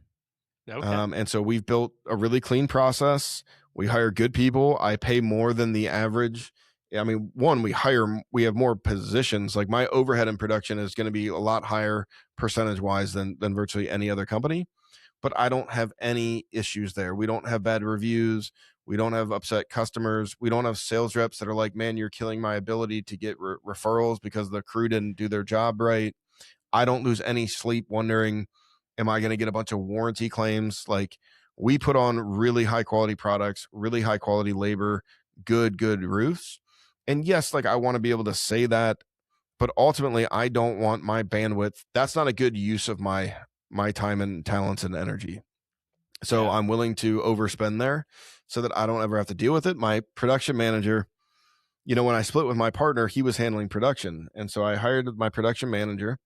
Okay. And so we've built a really clean process. We hire good people. I pay more than the average. I mean, one, we have more positions. Like my overhead in production is going to be a lot higher percentage wise than virtually any other company. But I don't have any issues there. We don't have bad reviews. We don't have upset customers. We don't have sales reps that are like, man, you're killing my ability to get referrals because the crew didn't do their job right. I don't lose any sleep wondering, am I going to get a bunch of warranty claims? Like we put on really high quality products, really high quality labor, good roofs. And yes, like I want to be able to say that, but ultimately I don't want my bandwidth. That's not a good use of my time and talents and energy. So Yeah. I'm willing to overspend there so that I don't ever have to deal with it. My production manager, when I split with my partner, he was handling production. And so I hired my production manager,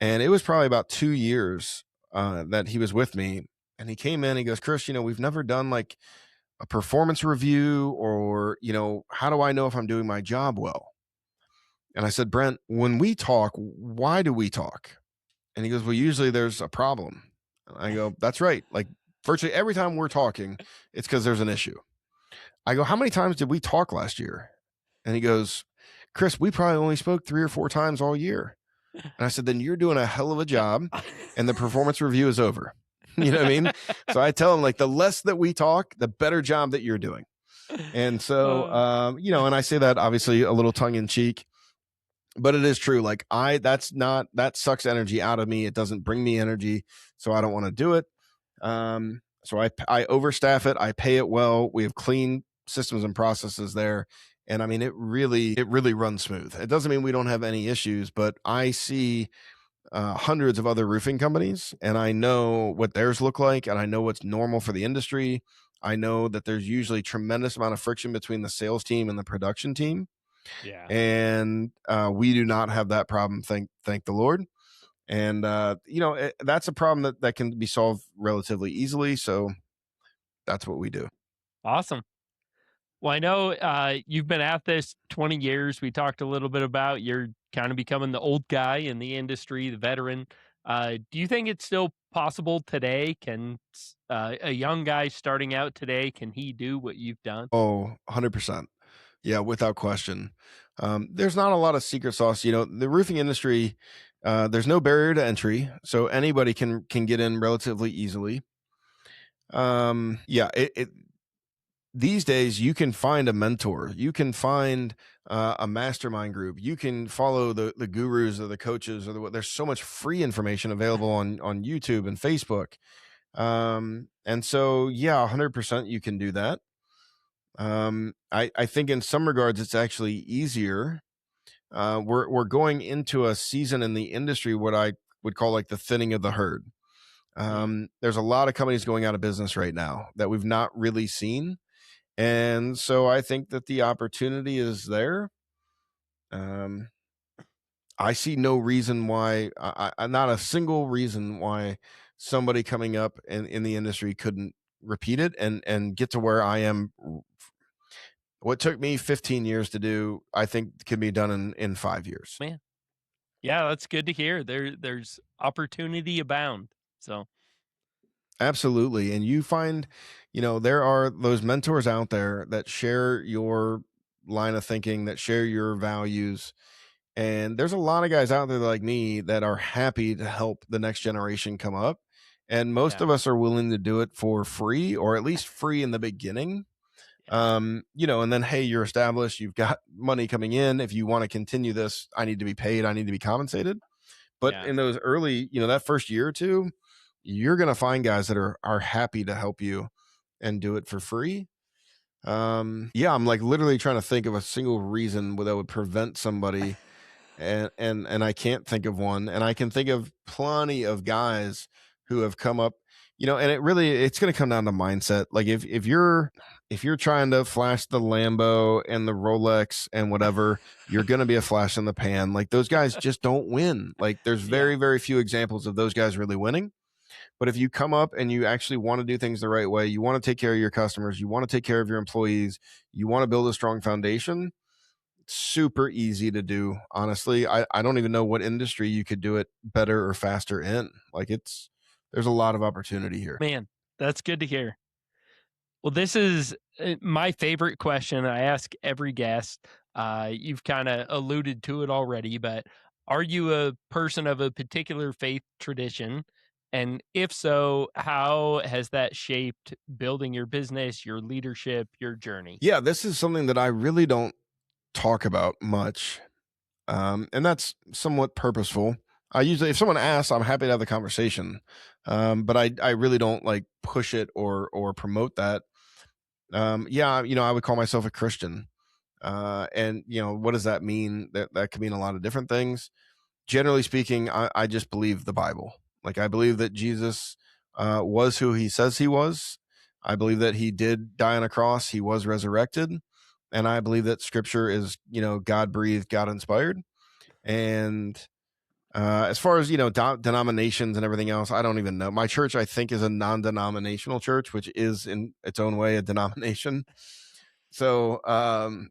and it was probably about 2 years that he was with me. And he came in, he goes, Chris, we've never done like a performance review, or, how do I know if I'm doing my job well? And I said, Brent, when we talk, why do we talk? And he goes, well, usually there's a problem. And I go, that's right. Like virtually every time we're talking, it's because there's an issue. I go, how many times did we talk last year? And he goes, Chris, we probably only spoke 3 or 4 times all year. And I said, then you're doing a hell of a job and the performance review is over. You know what I mean? So I tell him, like, the less that we talk, the better job that you're doing. And so, and I say that obviously a little tongue in cheek, but it is true. Like that sucks energy out of me. It doesn't bring me energy. So I don't want to do it. So I overstaff it. I pay it well. We have clean systems and processes there. And I mean, it really runs smooth. It doesn't mean we don't have any issues, but I see hundreds of other roofing companies, and I know what theirs look like, and I know what's normal for the industry. I know that there's usually tremendous amount of friction between the sales team and the production team, Yeah. and we do not have that problem. Thank the Lord. And that's a problem that can be solved relatively easily. So that's what we do. Awesome. Well, I know you've been at this 20 years. We talked a little bit about you're kind of becoming the old guy in the industry, the veteran. Do you think it's still possible today? Can a young guy starting out today, can he do what you've done? Oh, 100%. Yeah, without question. There's not a lot of secret sauce. The roofing industry, there's no barrier to entry, so anybody can get in relatively easily. Yeah, these days you can find a mentor, you can find a mastermind group, you can follow the gurus or the coaches or there's so much free information available on YouTube and Facebook. And so yeah, 100% you can do that. I think in some regards it's actually easier. We're going into a season in the industry what I would call like the thinning of the herd. There's a lot of companies going out of business right now that we've not really seen. And so I think that the opportunity is there. I see no reason why, not a single reason why somebody coming up in the industry couldn't repeat it and get to where I am. What took me 15 years to do, I think can be done in 5 years. Man. Yeah, that's good to hear. There's opportunity abound. So Absolutely. And you find, there are those mentors out there that share your line of thinking, that share your values. And there's a lot of guys out there like me that are happy to help the next generation come up. And most yeah, of us are willing to do it for free, or at least free in the beginning. yeah, And then, hey, you're established, you've got money coming in. If you want to continue this, I need to be paid, I need to be compensated. But yeah. in those early, that first year or two, you're going to find guys that are happy to help you and do it for free. Yeah, I'm like literally trying to think of a single reason that would prevent somebody, and I can't think of one. And I can think of plenty of guys who have come up, and it's going to come down to mindset. Like if you're trying to flash the Lambo and the Rolex and whatever, you're going to be a flash in the pan. Like those guys just don't win. Like there's Yeah, very few examples of those guys really winning. But if you come up and you actually want to do things the right way, you want to take care of your customers, you want to take care of your employees, you want to build a strong foundation, super easy to do. Honestly, I don't even know what industry you could do it better or faster in. Like there's a lot of opportunity here. Man, that's good to hear. Well, this is my favorite question I ask every guest. You've kind of alluded to it already, but are you a person of a particular faith tradition? And if so, how has that shaped building your business, your leadership, your journey? Yeah, this is something that I really don't talk about much. And that's somewhat purposeful. I usually, if someone asks, I'm happy to have the conversation. But I really don't like push it or promote that. Yeah, I would call myself a Christian. And what does that mean? That could mean a lot of different things. Generally speaking, I just believe the Bible. Like I believe that Jesus was who he says he was. I believe that he did die on a cross. He was resurrected, and I believe that Scripture is God breathed, God inspired. And as far as denominations and everything else, I don't even know. My church, I think, is a non-denominational church, which is in its own way a denomination. So,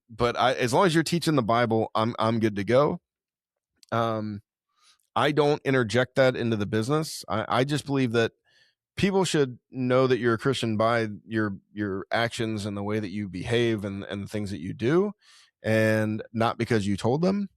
but as long as you're teaching the Bible, I'm good to go. I don't interject that into the business. I just believe that people should know that you're a Christian by your actions and the way that you behave and the things that you do, and not because you told them.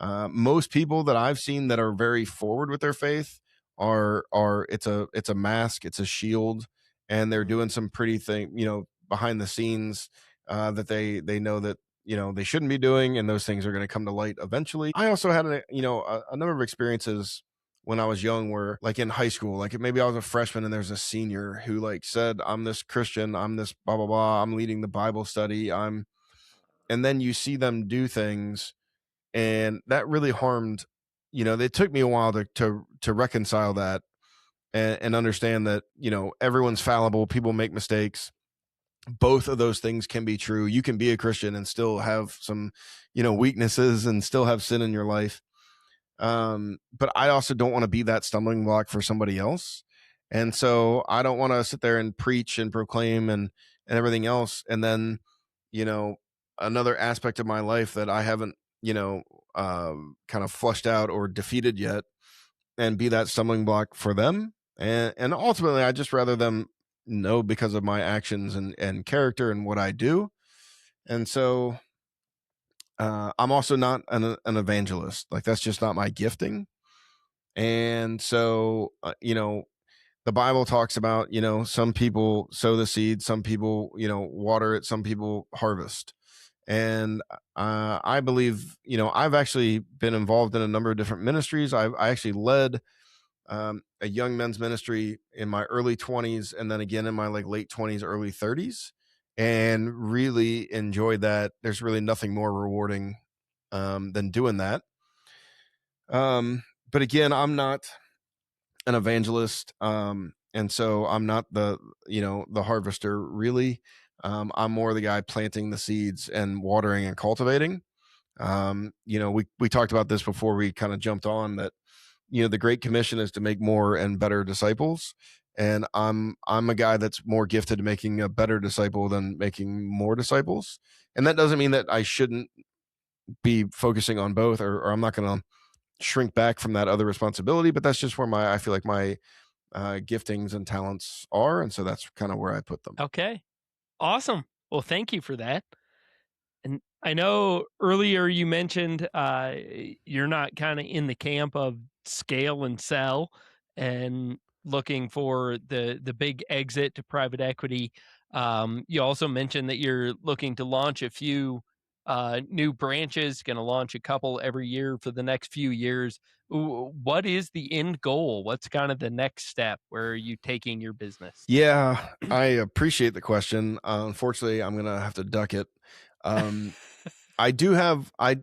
Most people that I've seen that are very forward with their faith are it's a mask, it's a shield, and they're doing some pretty thing, behind the scenes that they know that they shouldn't be doing, and those things are going to come to light eventually. I also had a number of experiences when I was young, where like in high school, like maybe I was a freshman and there's a senior who like said, I'm this Christian, I'm this blah blah blah, I'm leading the Bible study, and then you see them do things, and that really harmed. It took me a while to reconcile that, and understand that everyone's fallible, people make mistakes. Both of those things can be true. You can be a Christian and still have some weaknesses and still have sin in your life. But I also don't want to be that stumbling block for somebody else, and so I don't want to sit there and preach and proclaim and everything else, and then you know another aspect of my life that I haven't kind of flushed out or defeated yet, and be that stumbling block for them. And ultimately, I just rather them know because of my actions and character and what I do. And so I'm also not an evangelist. Like that's just not my gifting. And so the Bible talks about some people sow the seed, some people water it, some people harvest. And I believe I've actually been involved in a number of different ministries. I actually led a young men's ministry in my early 20s, and then again in my like late 20s, early 30s, and really enjoyed that. There's really nothing more rewarding than doing that. But again, I'm not an evangelist, and so I'm not the harvester really. I'm more the guy planting the seeds and watering and cultivating. We talked about this before we kind of jumped on, that the Great Commission is to make more and better disciples, and I'm a guy that's more gifted to making a better disciple than making more disciples. And that doesn't mean that I shouldn't be focusing on both, or I'm not going to shrink back from that other responsibility, but that's just where I feel like my giftings and talents are, and so that's kind of where I put them. Okay. Awesome. Well, thank you for that. And I know earlier you mentioned you're not kind of in the camp of scale and sell and looking for the big exit to private equity. You also mentioned that you're looking to launch a few new branches, going to launch a couple every year for the next few years. What is the end goal? What's kind of the next step? Where are you taking your business? Yeah, I appreciate the question. Unfortunately, I'm gonna have to duck it. I do have I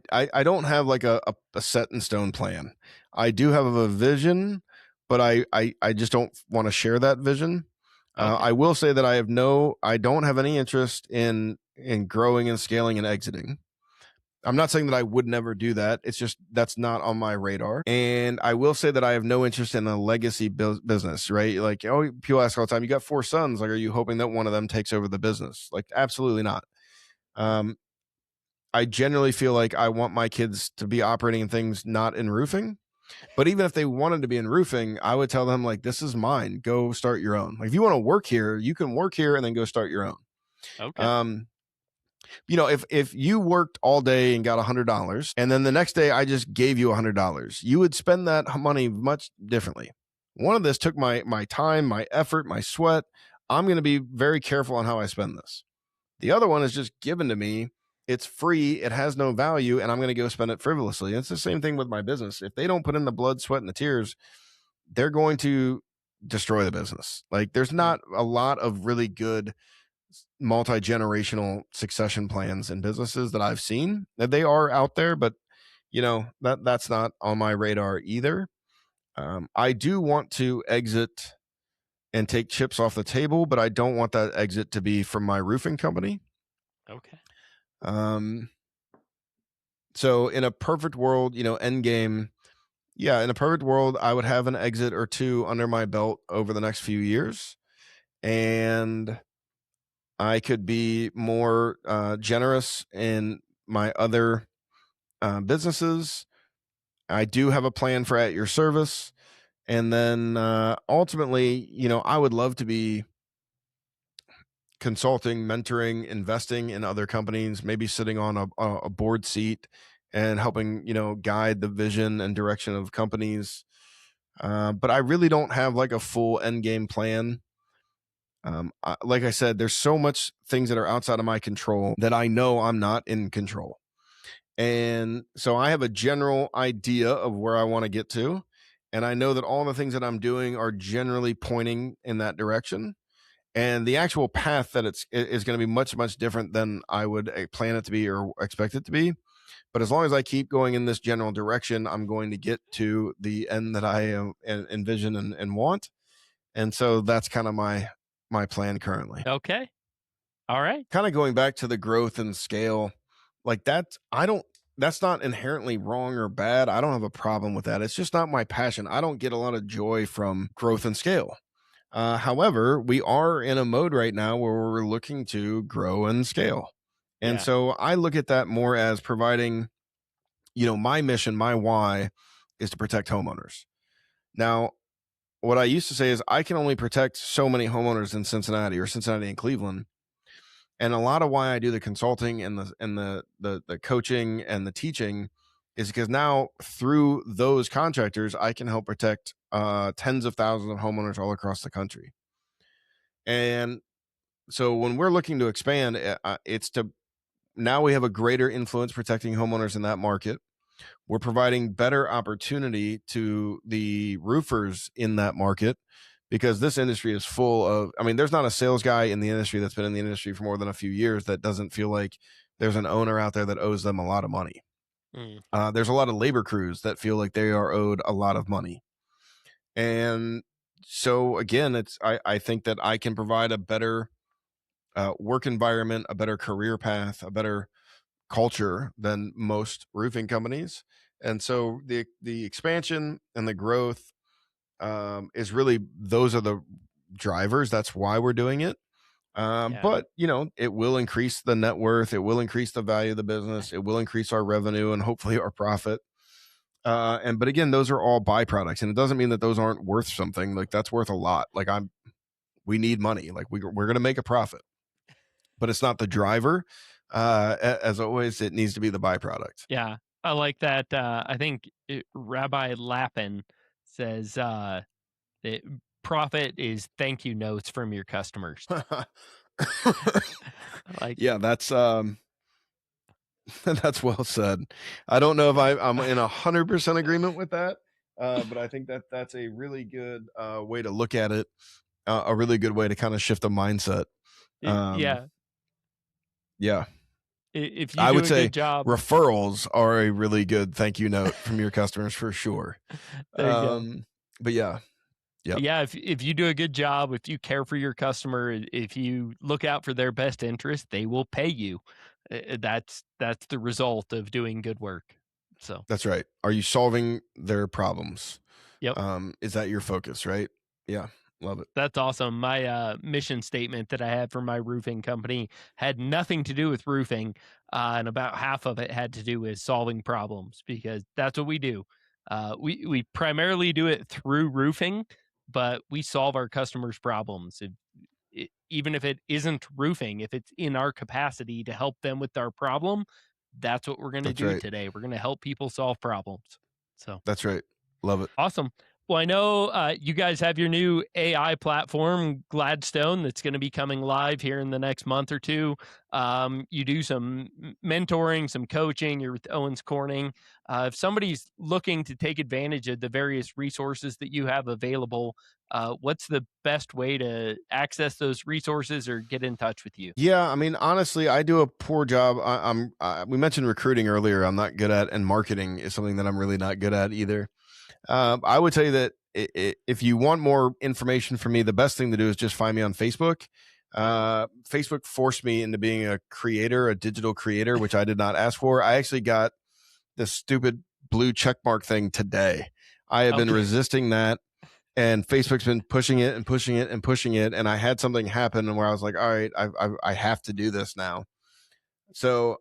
don't have like a set in stone plan. I do have a vision, but I just don't want to share that vision. Okay. I will say that I don't have any interest in growing and scaling and exiting. I'm not saying that I would never do that. It's just that's not on my radar. And I will say that I have no interest in a legacy business, right? Like, oh, people ask all the time, you got 4 sons. Like, are you hoping that one of them takes over the business? Like, absolutely not. Um, I generally feel like I want my kids to be operating in things not in roofing. But even if they wanted to be in roofing, I would tell them, like, this is mine. Go start your own. Like, if you want to work here, you can work here and then go start your own. Okay. If you worked all day and got $100, and then the next day I just gave you $100, you would spend that money much differently. One of this took my time, my effort, my sweat. I'm going to be very careful on how I spend this. The other one is just given to me. It's free. It has no value, and I'm going to go spend it frivolously. And it's the same thing with my business. If they don't put in the blood, sweat, and the tears, they're going to destroy the business. Like, there's not a lot of really good multi-generational succession plans in businesses that I've seen. That they are out there, but that's not on my radar either. I do want to exit and take chips off the table, but I don't want that exit to be from my roofing company. Okay. So in a perfect world, end game, in a perfect world, I would have an exit or two under my belt over the next few years, and I could be more generous in my other businesses. I do have a plan for at your service. And then ultimately, I would love to be consulting, mentoring, investing in other companies, maybe sitting on a board seat and helping, guide the vision and direction of companies. But I really don't have like a full end game plan. Like I said, there's so much things that are outside of my control that I know I'm not in control. And so I have a general idea of where I want to get to. And I know that all the things that I'm doing are generally pointing in that direction. And the actual path that is going to be much, much different than I would plan it to be or expect it to be. But as long as I keep going in this general direction, I'm going to get to the end that I envision and want. And so that's kind of my plan currently. Okay. All right. Kind of going back to the growth and scale, like that's not inherently wrong or bad. I don't have a problem with that. It's just not my passion. I don't get a lot of joy from growth and scale. However, we are in a mode right now where we're looking to grow and scale. And so I look at that more as providing, my mission, my why is to protect homeowners. Now, what I used to say is I can only protect so many homeowners in Cincinnati and Cleveland. And a lot of why I do the consulting and the coaching and the teaching is because now through those contractors, I can help protect tens of thousands of homeowners all across the country. And so when we're looking to expand, it's to now we have a greater influence protecting homeowners in that market. We're providing better opportunity to the roofers in that market because this industry is full of, there's not a sales guy in the industry that's been in the industry for more than a few years that doesn't feel like there's an owner out there that owes them a lot of money. There's a lot of labor crews that feel like they are owed a lot of money. And so again, I think that I can provide a better work environment, a better career path, a better culture than most roofing companies. And so the expansion and the growth is really, those are the drivers. That's why we're doing it. But it will increase the net worth. It will increase the value of the business. It will increase our revenue and hopefully our profit. But again, those are all byproducts, and it doesn't mean that those aren't worth something. Like that's worth a lot. Like we need money. Like we're going to make a profit, but it's not the driver. As always, it needs to be the byproduct. Yeah, I like that. I think Rabbi Lappin says that profit is thank you notes from your customers. Yeah, that's that's well said. I don't know if I'm in 100% agreement with that, but I think that's a really good way to look at it. A really good way to kind of shift the mindset. Yeah. If you I do would a say good job, referrals are a really good thank you note from your customers for sure. There you go. But yeah. Yep. Yeah, if you do a good job, if you care for your customer, if you look out for their best interest, they will pay you. That's the result of doing good work. So that's right. Are you solving their problems? Yep. Is that your focus, right? Yeah. Love it. That's awesome. My mission statement that I had for my roofing company had nothing to do with roofing, and about half of it had to do with solving problems because that's what we do. We primarily do it through roofing, but we solve our customers' problems. Even if it isn't roofing, if it's in our capacity to help them with our problem, that's what we're going to That's do right. today. We're going to help people solve problems. So. That's right. Love it. Awesome. Well, I know you guys have your new AI platform, Gladstone, that's going to be coming live here in the next month or two. You do some mentoring, some coaching. You're with Owens Corning. If somebody's looking to take advantage of the various resources that you have available, what's the best way to access those resources or get in touch with you? Yeah, I mean, honestly, I do a poor job. We mentioned recruiting earlier. I'm not good at, and marketing is something that I'm really not good at either. I would tell you that if you want more information from me, the best thing to do is just find me on Facebook. Facebook forced me into being a creator, a digital creator, which I did not ask for. I actually got this stupid blue check mark thing today. I have been Okay. resisting that, and Facebook's been pushing it and pushing it and pushing it. And I had something happen where I was like, all right, I have to do this now. So,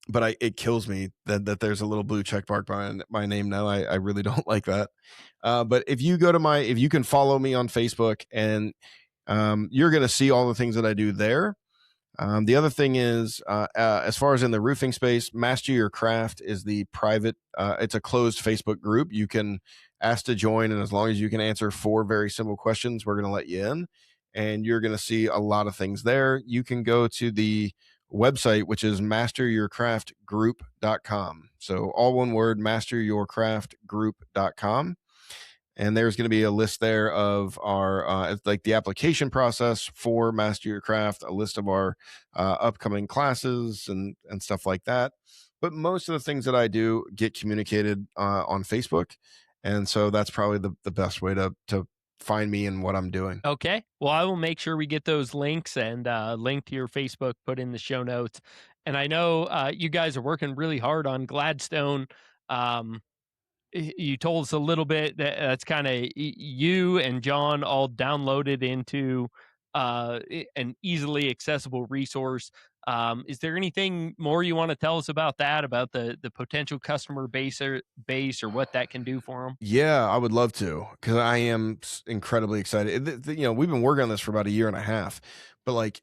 but it kills me that there's a little blue check mark behind my name now. I really don't like that. But if you can follow me on Facebook, and you're going to see all the things that I do there. The other thing is, as far as in the roofing space, Master Your Craft is the private, it's a closed Facebook group. You can ask to join, and as long as you can answer 4 very simple questions, we're going to let you in, and you're going to see a lot of things there. You can go to the website, which is masteryourcraftgroup.com. So all one word, masteryourcraftgroup.com. And there's going to be a list there of our like the application process for Master Your Craft, a list of our upcoming classes and stuff like that. But most of the things that I do get communicated on Facebook, and so that's probably the best way to find me and what I'm doing. Okay. Well, I will make sure we get those links and link to your Facebook put in the show notes. And I know you guys are working really hard on Gladstone. Um, you told us a little bit that's kind of you and John all downloaded into an easily accessible resource. Is there anything more you want to tell us about that, about the potential customer base or what that can do for them? Yeah, I would love to, because I am incredibly excited. We've been working on this for about a year and a half, but like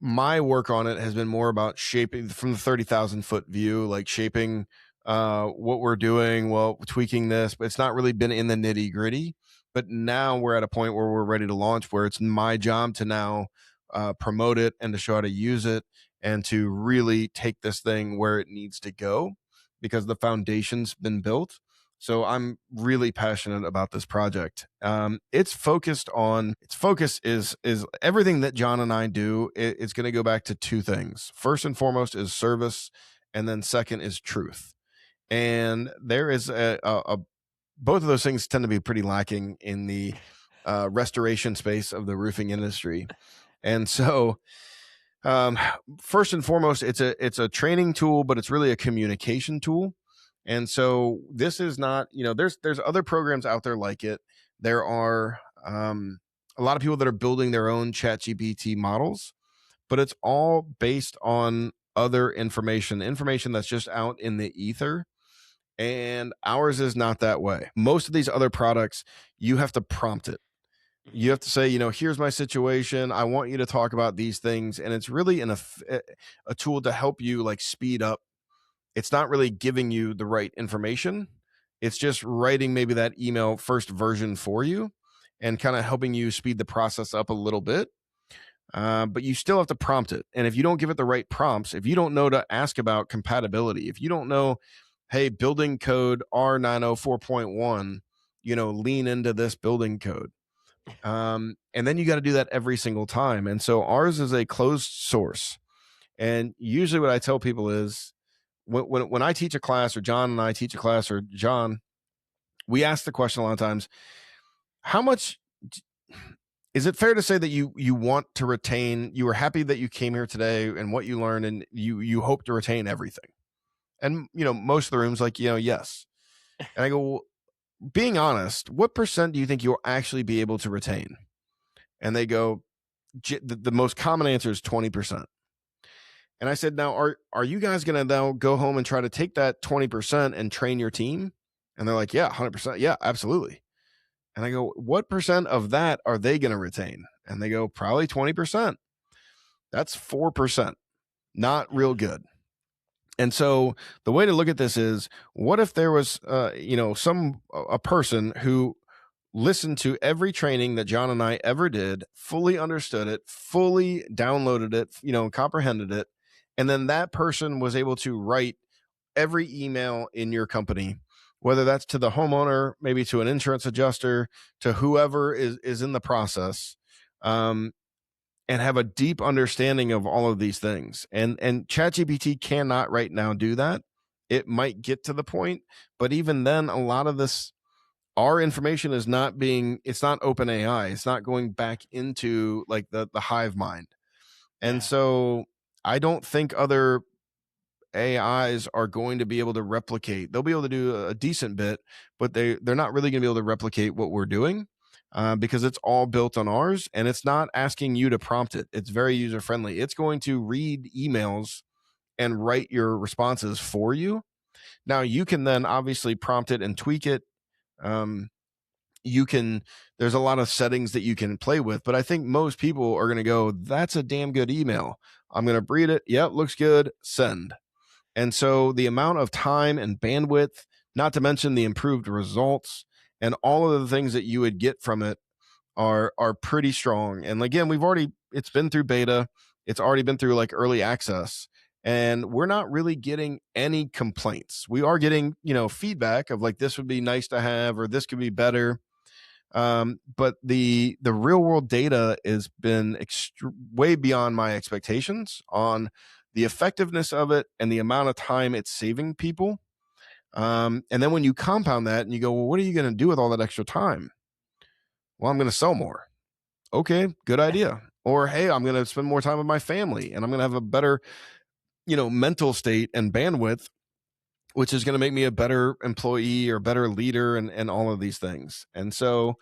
my work on it has been more about shaping from the 30,000 foot view, like shaping what we're doing, well, tweaking this, but it's not really been in the nitty gritty. But now we're at a point where we're ready to launch, where it's my job to now promote it and to show how to use it and to really take this thing where it needs to go, because the foundation's been built. So I'm really passionate about this project. Its focus is everything that John and I do. It's going to go back to 2 things. First and foremost is service, and then second is truth. And there is both of those things tend to be pretty lacking in the restoration space of the roofing industry. And so, first and foremost, it's a training tool, but it's really a communication tool. And so this is not, there's other programs out there like it. There are a lot of people that are building their own ChatGPT models, but it's all based on other information that's just out in the ether. And ours is not that way. Most of these other products, you have to prompt it. You have to say, here's my situation. I want you to talk about these things. And it's really a tool to help you like speed up. It's not really giving you the right information. It's just writing maybe that email first version for you and kind of helping you speed the process up a little bit. But you still have to prompt it. And if you don't give it the right prompts, if you don't know to ask about compatibility, if you don't know, hey, building code R904.1, lean into this building code. And then you got to do that every single time. And so ours is a closed source. And usually what I tell people is when I teach a class, or John and I teach a class, or John, we ask the question a lot of times, how much is it fair to say that you want to retain, you were happy that you came here today and what you learned, and you hope to retain everything? And, most of the room's like, yes. And I go, well, being honest, what percent do you think you'll actually be able to retain? And they go, the most common answer is 20%. And I said, now, are you guys going to now go home and try to take that 20% and train your team? And they're like, yeah, 100%. Yeah, absolutely. And I go, what percent of that are they going to retain? And they go, probably 20%. That's 4%. Not real good. And so the way to look at this is, what if there was, a person who listened to every training that John and I ever did, fully understood it, fully downloaded it, comprehended it, and then that person was able to write every email in your company, whether that's to the homeowner, maybe to an insurance adjuster, to whoever is in the process, and have a deep understanding of all of these things. And ChatGPT cannot right now do that. It might get to the point, but even then, a lot of this, our information is not being, it's not open AI. It's not going back into like the hive mind. And so I don't think other AIs are going to be able to replicate. They'll be able to do a decent bit, but they're not really going to be able to replicate what we're doing, because it's all built on ours, and it's not asking you to prompt it. It's very user friendly. It's going to read emails and write your responses for you. Now you can then obviously prompt it and tweak it. There's a lot of settings that you can play with, but I think most people are going to go, that's a damn good email. I'm going to read it. Yep, looks good. Send. And so the amount of time and bandwidth, not to mention the improved results and all of the things that you would get from it, are pretty strong. And again, it's been through beta. It's already been through like early access, and we're not really getting any complaints. We are getting, feedback of like, this would be nice to have, or this could be better. But the real world data has been way beyond my expectations on the effectiveness of it and the amount of time it's saving people. And then when you compound that and you go, well, what are you going to do with all that extra time? Well, I'm going to sell more. Okay, good idea. Or, hey, I'm going to spend more time with my family, and I'm going to have a better, mental state and bandwidth, which is going to make me a better employee or better leader, and all of these things. And so,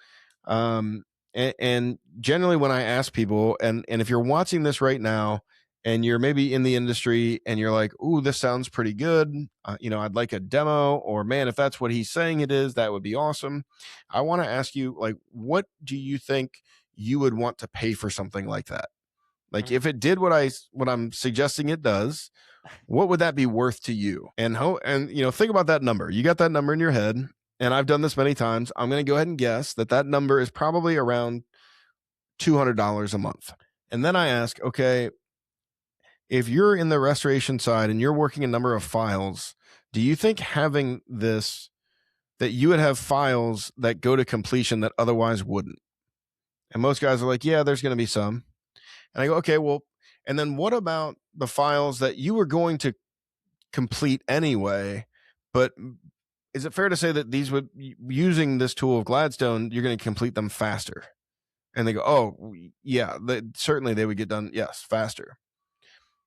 and generally when I ask people, and if you're watching this right now and you're maybe in the industry and you're like, ooh, this sounds pretty good. I'd like a demo, or man, if that's what he's saying it is, that would be awesome. I want to ask you, like, what do you think you would want to pay for something like that? Like, if it did what I'm suggesting it does, what would that be worth to you? And think about that number. You got that number in your head, and I've done this many times. I'm going to go ahead and guess that number is probably around $200 a month. And then I ask, okay, if you're in the restoration side and you're working a number of files, do you think having this, that you would have files that go to completion that otherwise wouldn't? And most guys are like, yeah, there's going to be some. And I go, okay, well, and then what about the files that you were going to complete anyway? But is it fair to say that using this tool of Gladstone, you're going to complete them faster? And they go, oh, yeah, certainly they would get done, yes, faster.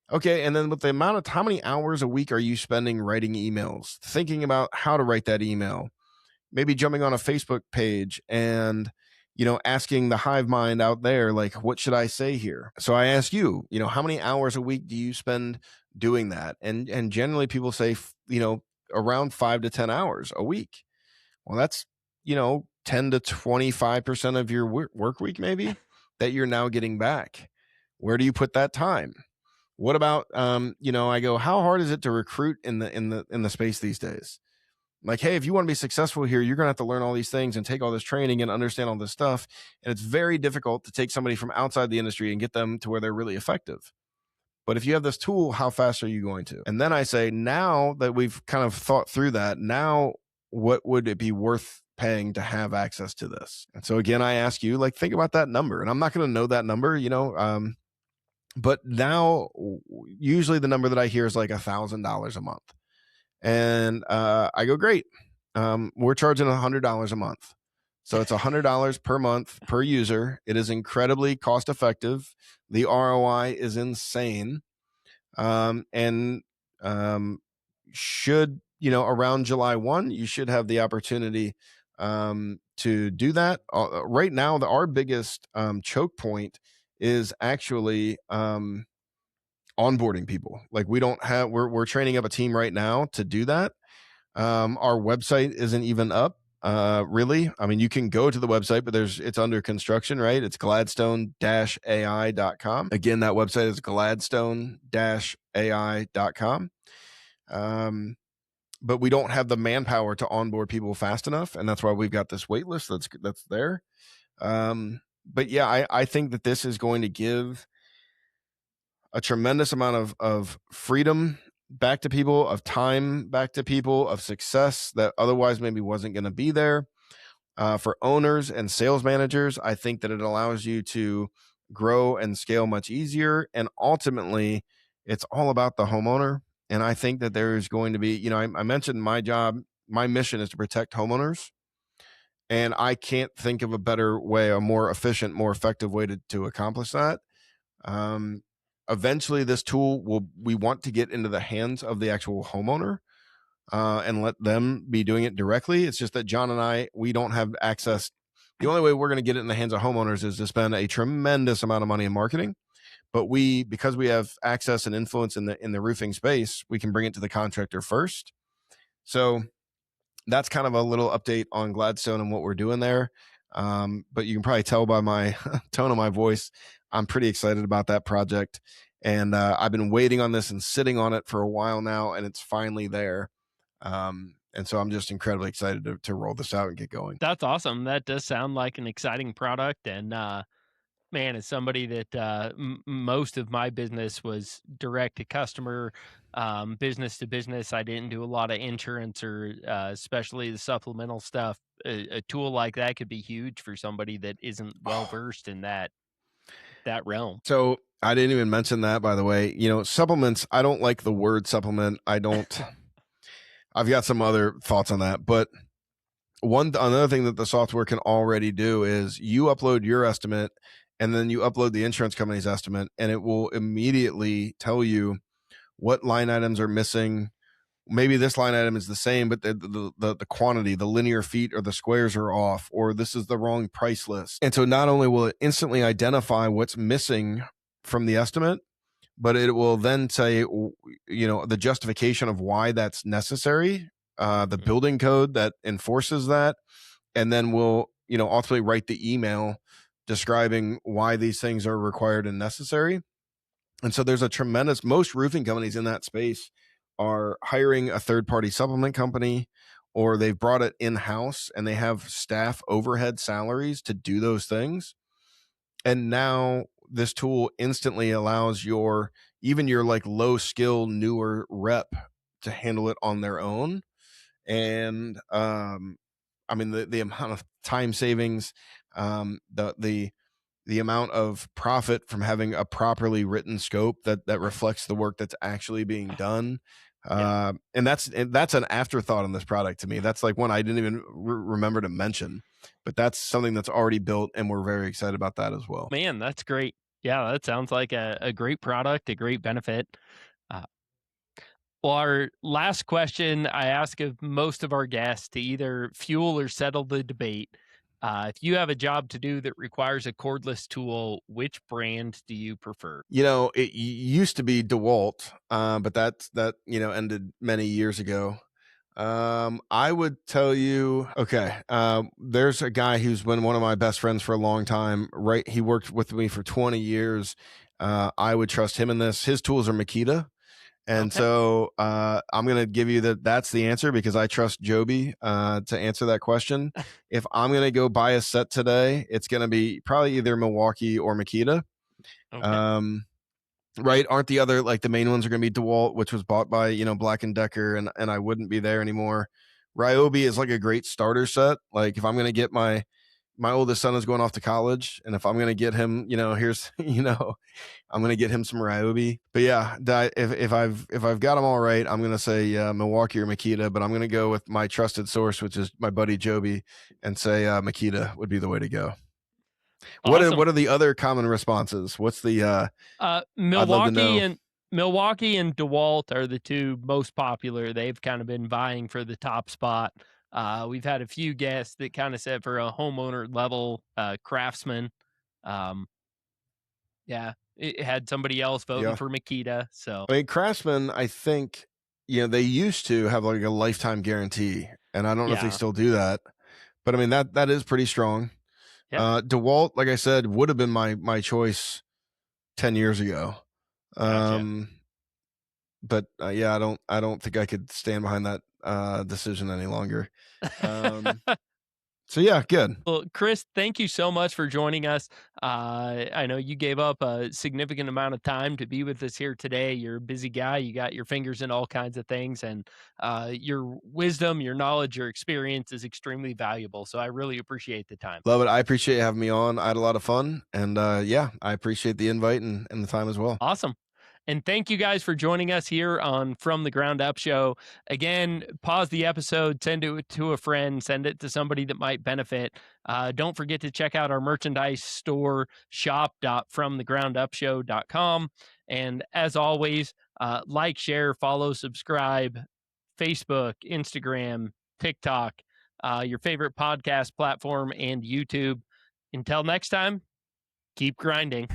Okay, and then with the amount of, how many hours a week are you spending writing emails, thinking about how to write that email, maybe jumping on a Facebook page and, asking the hive mind out there, like, what should I say here? So I ask you, how many hours a week do you spend doing that? And generally people say, around 5 to 10 hours a week. Well, that's, 10 to 25% of your work week, maybe, that you're now getting back. Where do you put that time? What about, I go, how hard is it to recruit in the space these days? Like, hey, if you want to be successful here, you're going to have to learn all these things and take all this training and understand all this stuff. And it's very difficult to take somebody from outside the industry and get them to where they're really effective. But if you have this tool, how fast are you going to? And then I say, now that we've kind of thought through that, now what would it be worth paying to have access to this? And so again, I ask you, like, think about that number. And I'm not going to know that number, but now usually the number that I hear is like $1,000 a month. And I go, great. We're charging $100 a month. So it's $100 per month per user. It is incredibly cost effective. The ROI is insane. Should, around July 1, you should have the opportunity to do that. Right now, our biggest choke point is actually onboarding people. Like we don't have, we're training up a team right now to do that. Our website isn't even up. Really. I mean, you can go to the website, but it's under construction, right? It's gladstone-ai.com. Again, that website is gladstone-ai.com. But we don't have the manpower to onboard people fast enough. And that's why we've got this wait list that's there. But yeah, I think that this is going to give a tremendous amount of freedom back to people, of time back to people, of success that otherwise maybe wasn't going to be there. For owners and sales managers, I think that it allows you to grow and scale much easier. And ultimately, it's all about the homeowner. And I think that there's going to be, I mentioned my job, my mission is to protect homeowners. And I can't think of a better way, a more efficient, more effective way to accomplish that. Eventually, this tool we want to get into the hands of the actual homeowner and let them be doing it directly. It's just that John and I, we don't have access. The only way we're going to get it in the hands of homeowners is to spend a tremendous amount of money in marketing. But because we have access and influence in the roofing space, we can bring it to the contractor first. So that's kind of a little update on Gladstone and what we're doing there. But you can probably tell by my tone of my voice, I'm pretty excited about that project. And I've been waiting on this and sitting on it for a while now, and it's finally there. And so I'm just incredibly excited to roll this out and get going. That's awesome. That does sound like an exciting product. And man, as somebody that most of my business was direct to customer, business to business, I didn't do a lot of insurance or especially the supplemental stuff. A tool like that could be huge for somebody that isn't well versed in that realm. So I didn't even mention that, by the way. Supplements, I don't like the word supplement. I've got some other thoughts on that, but another thing that the software can already do is you upload your estimate and then you upload the insurance company's estimate, and it will immediately tell you what line items are missing. Maybe this line item is the same, but the quantity, the linear feet or the squares are off, or this is the wrong price list. And so not only will it instantly identify what's missing from the estimate, but it will then say, the justification of why that's necessary, the building code that enforces that, and then we'll, ultimately write the email describing why these things are required and necessary. And so there's most roofing companies in that space are hiring a third-party supplement company, or they've brought it in-house and they have staff overhead salaries to do those things. And now this tool instantly allows even your like low skill, newer rep to handle it on their own. And I mean, the amount of time savings, the amount of profit from having a properly written scope that reflects the work that's actually being done. And that's an afterthought on this product to me. That's like one I didn't even remember to mention, but that's something that's already built, and we're very excited about that as well. Man, that's great. Yeah, that sounds like a great product, a great benefit. Well, our last question I ask of most of our guests to either fuel or settle the debate. If you have a job to do that requires a cordless tool, which brand do you prefer? It used to be DeWalt, but that ended many years ago. I would tell you, okay, there's a guy who's been one of my best friends for a long time, right? He worked with me for 20 years. I would trust him in this. His tools are Makita. And so I'm going to give you that's the answer, because I trust Joby to answer that question. If I'm going to go buy a set today, it's going to be probably either Milwaukee or Makita. Okay. Right. Aren't the other, like the main ones are going to be DeWalt, which was bought by, Black & Decker, and I wouldn't be there anymore. Ryobi is like a great starter set. Like if I'm going to get my oldest son is going off to college, and if I'm going to get him, here's, I'm going to get him some Ryobi. But yeah, if I've got them all right, I'm going to say Milwaukee or Makita, but I'm going to go with my trusted source, which is my buddy Joby, and say Makita would be the way to go. Awesome. What are the other common responses? What's the Milwaukee and DeWalt are the two most popular. They've kind of been vying for the top spot. We've had a few guests that kind of said for a homeowner level craftsman. Um, yeah, it had somebody else voting Yeah. for Makita. So I mean, Craftsman, I think, they used to have like a lifetime guarantee, and I don't know if they yeah, still do that, but I mean, that is pretty strong. yeah, DeWalt, like I said, would have been my choice 10 years ago. gotcha. But yeah, I don't think I could stand behind that decision any longer. So yeah, good. Well, Chris, thank you so much for joining us. I know you gave up a significant amount of time to be with us here today. You're a busy guy. You got your fingers in all kinds of things, and your wisdom, your knowledge, your experience is extremely valuable. So I really appreciate the time. Love it. I appreciate you having me on. I had a lot of fun, and yeah, I appreciate the invite and the time as well. Awesome. And thank you guys for joining us here on From the Ground Up Show. Again, pause the episode, send it to a friend, send it to somebody that might benefit. Don't forget to check out our merchandise store, shop.fromthegroundupshow.com. And as always, like, share, follow, subscribe, Facebook, Instagram, TikTok, your favorite podcast platform, and YouTube. Until next time, keep grinding.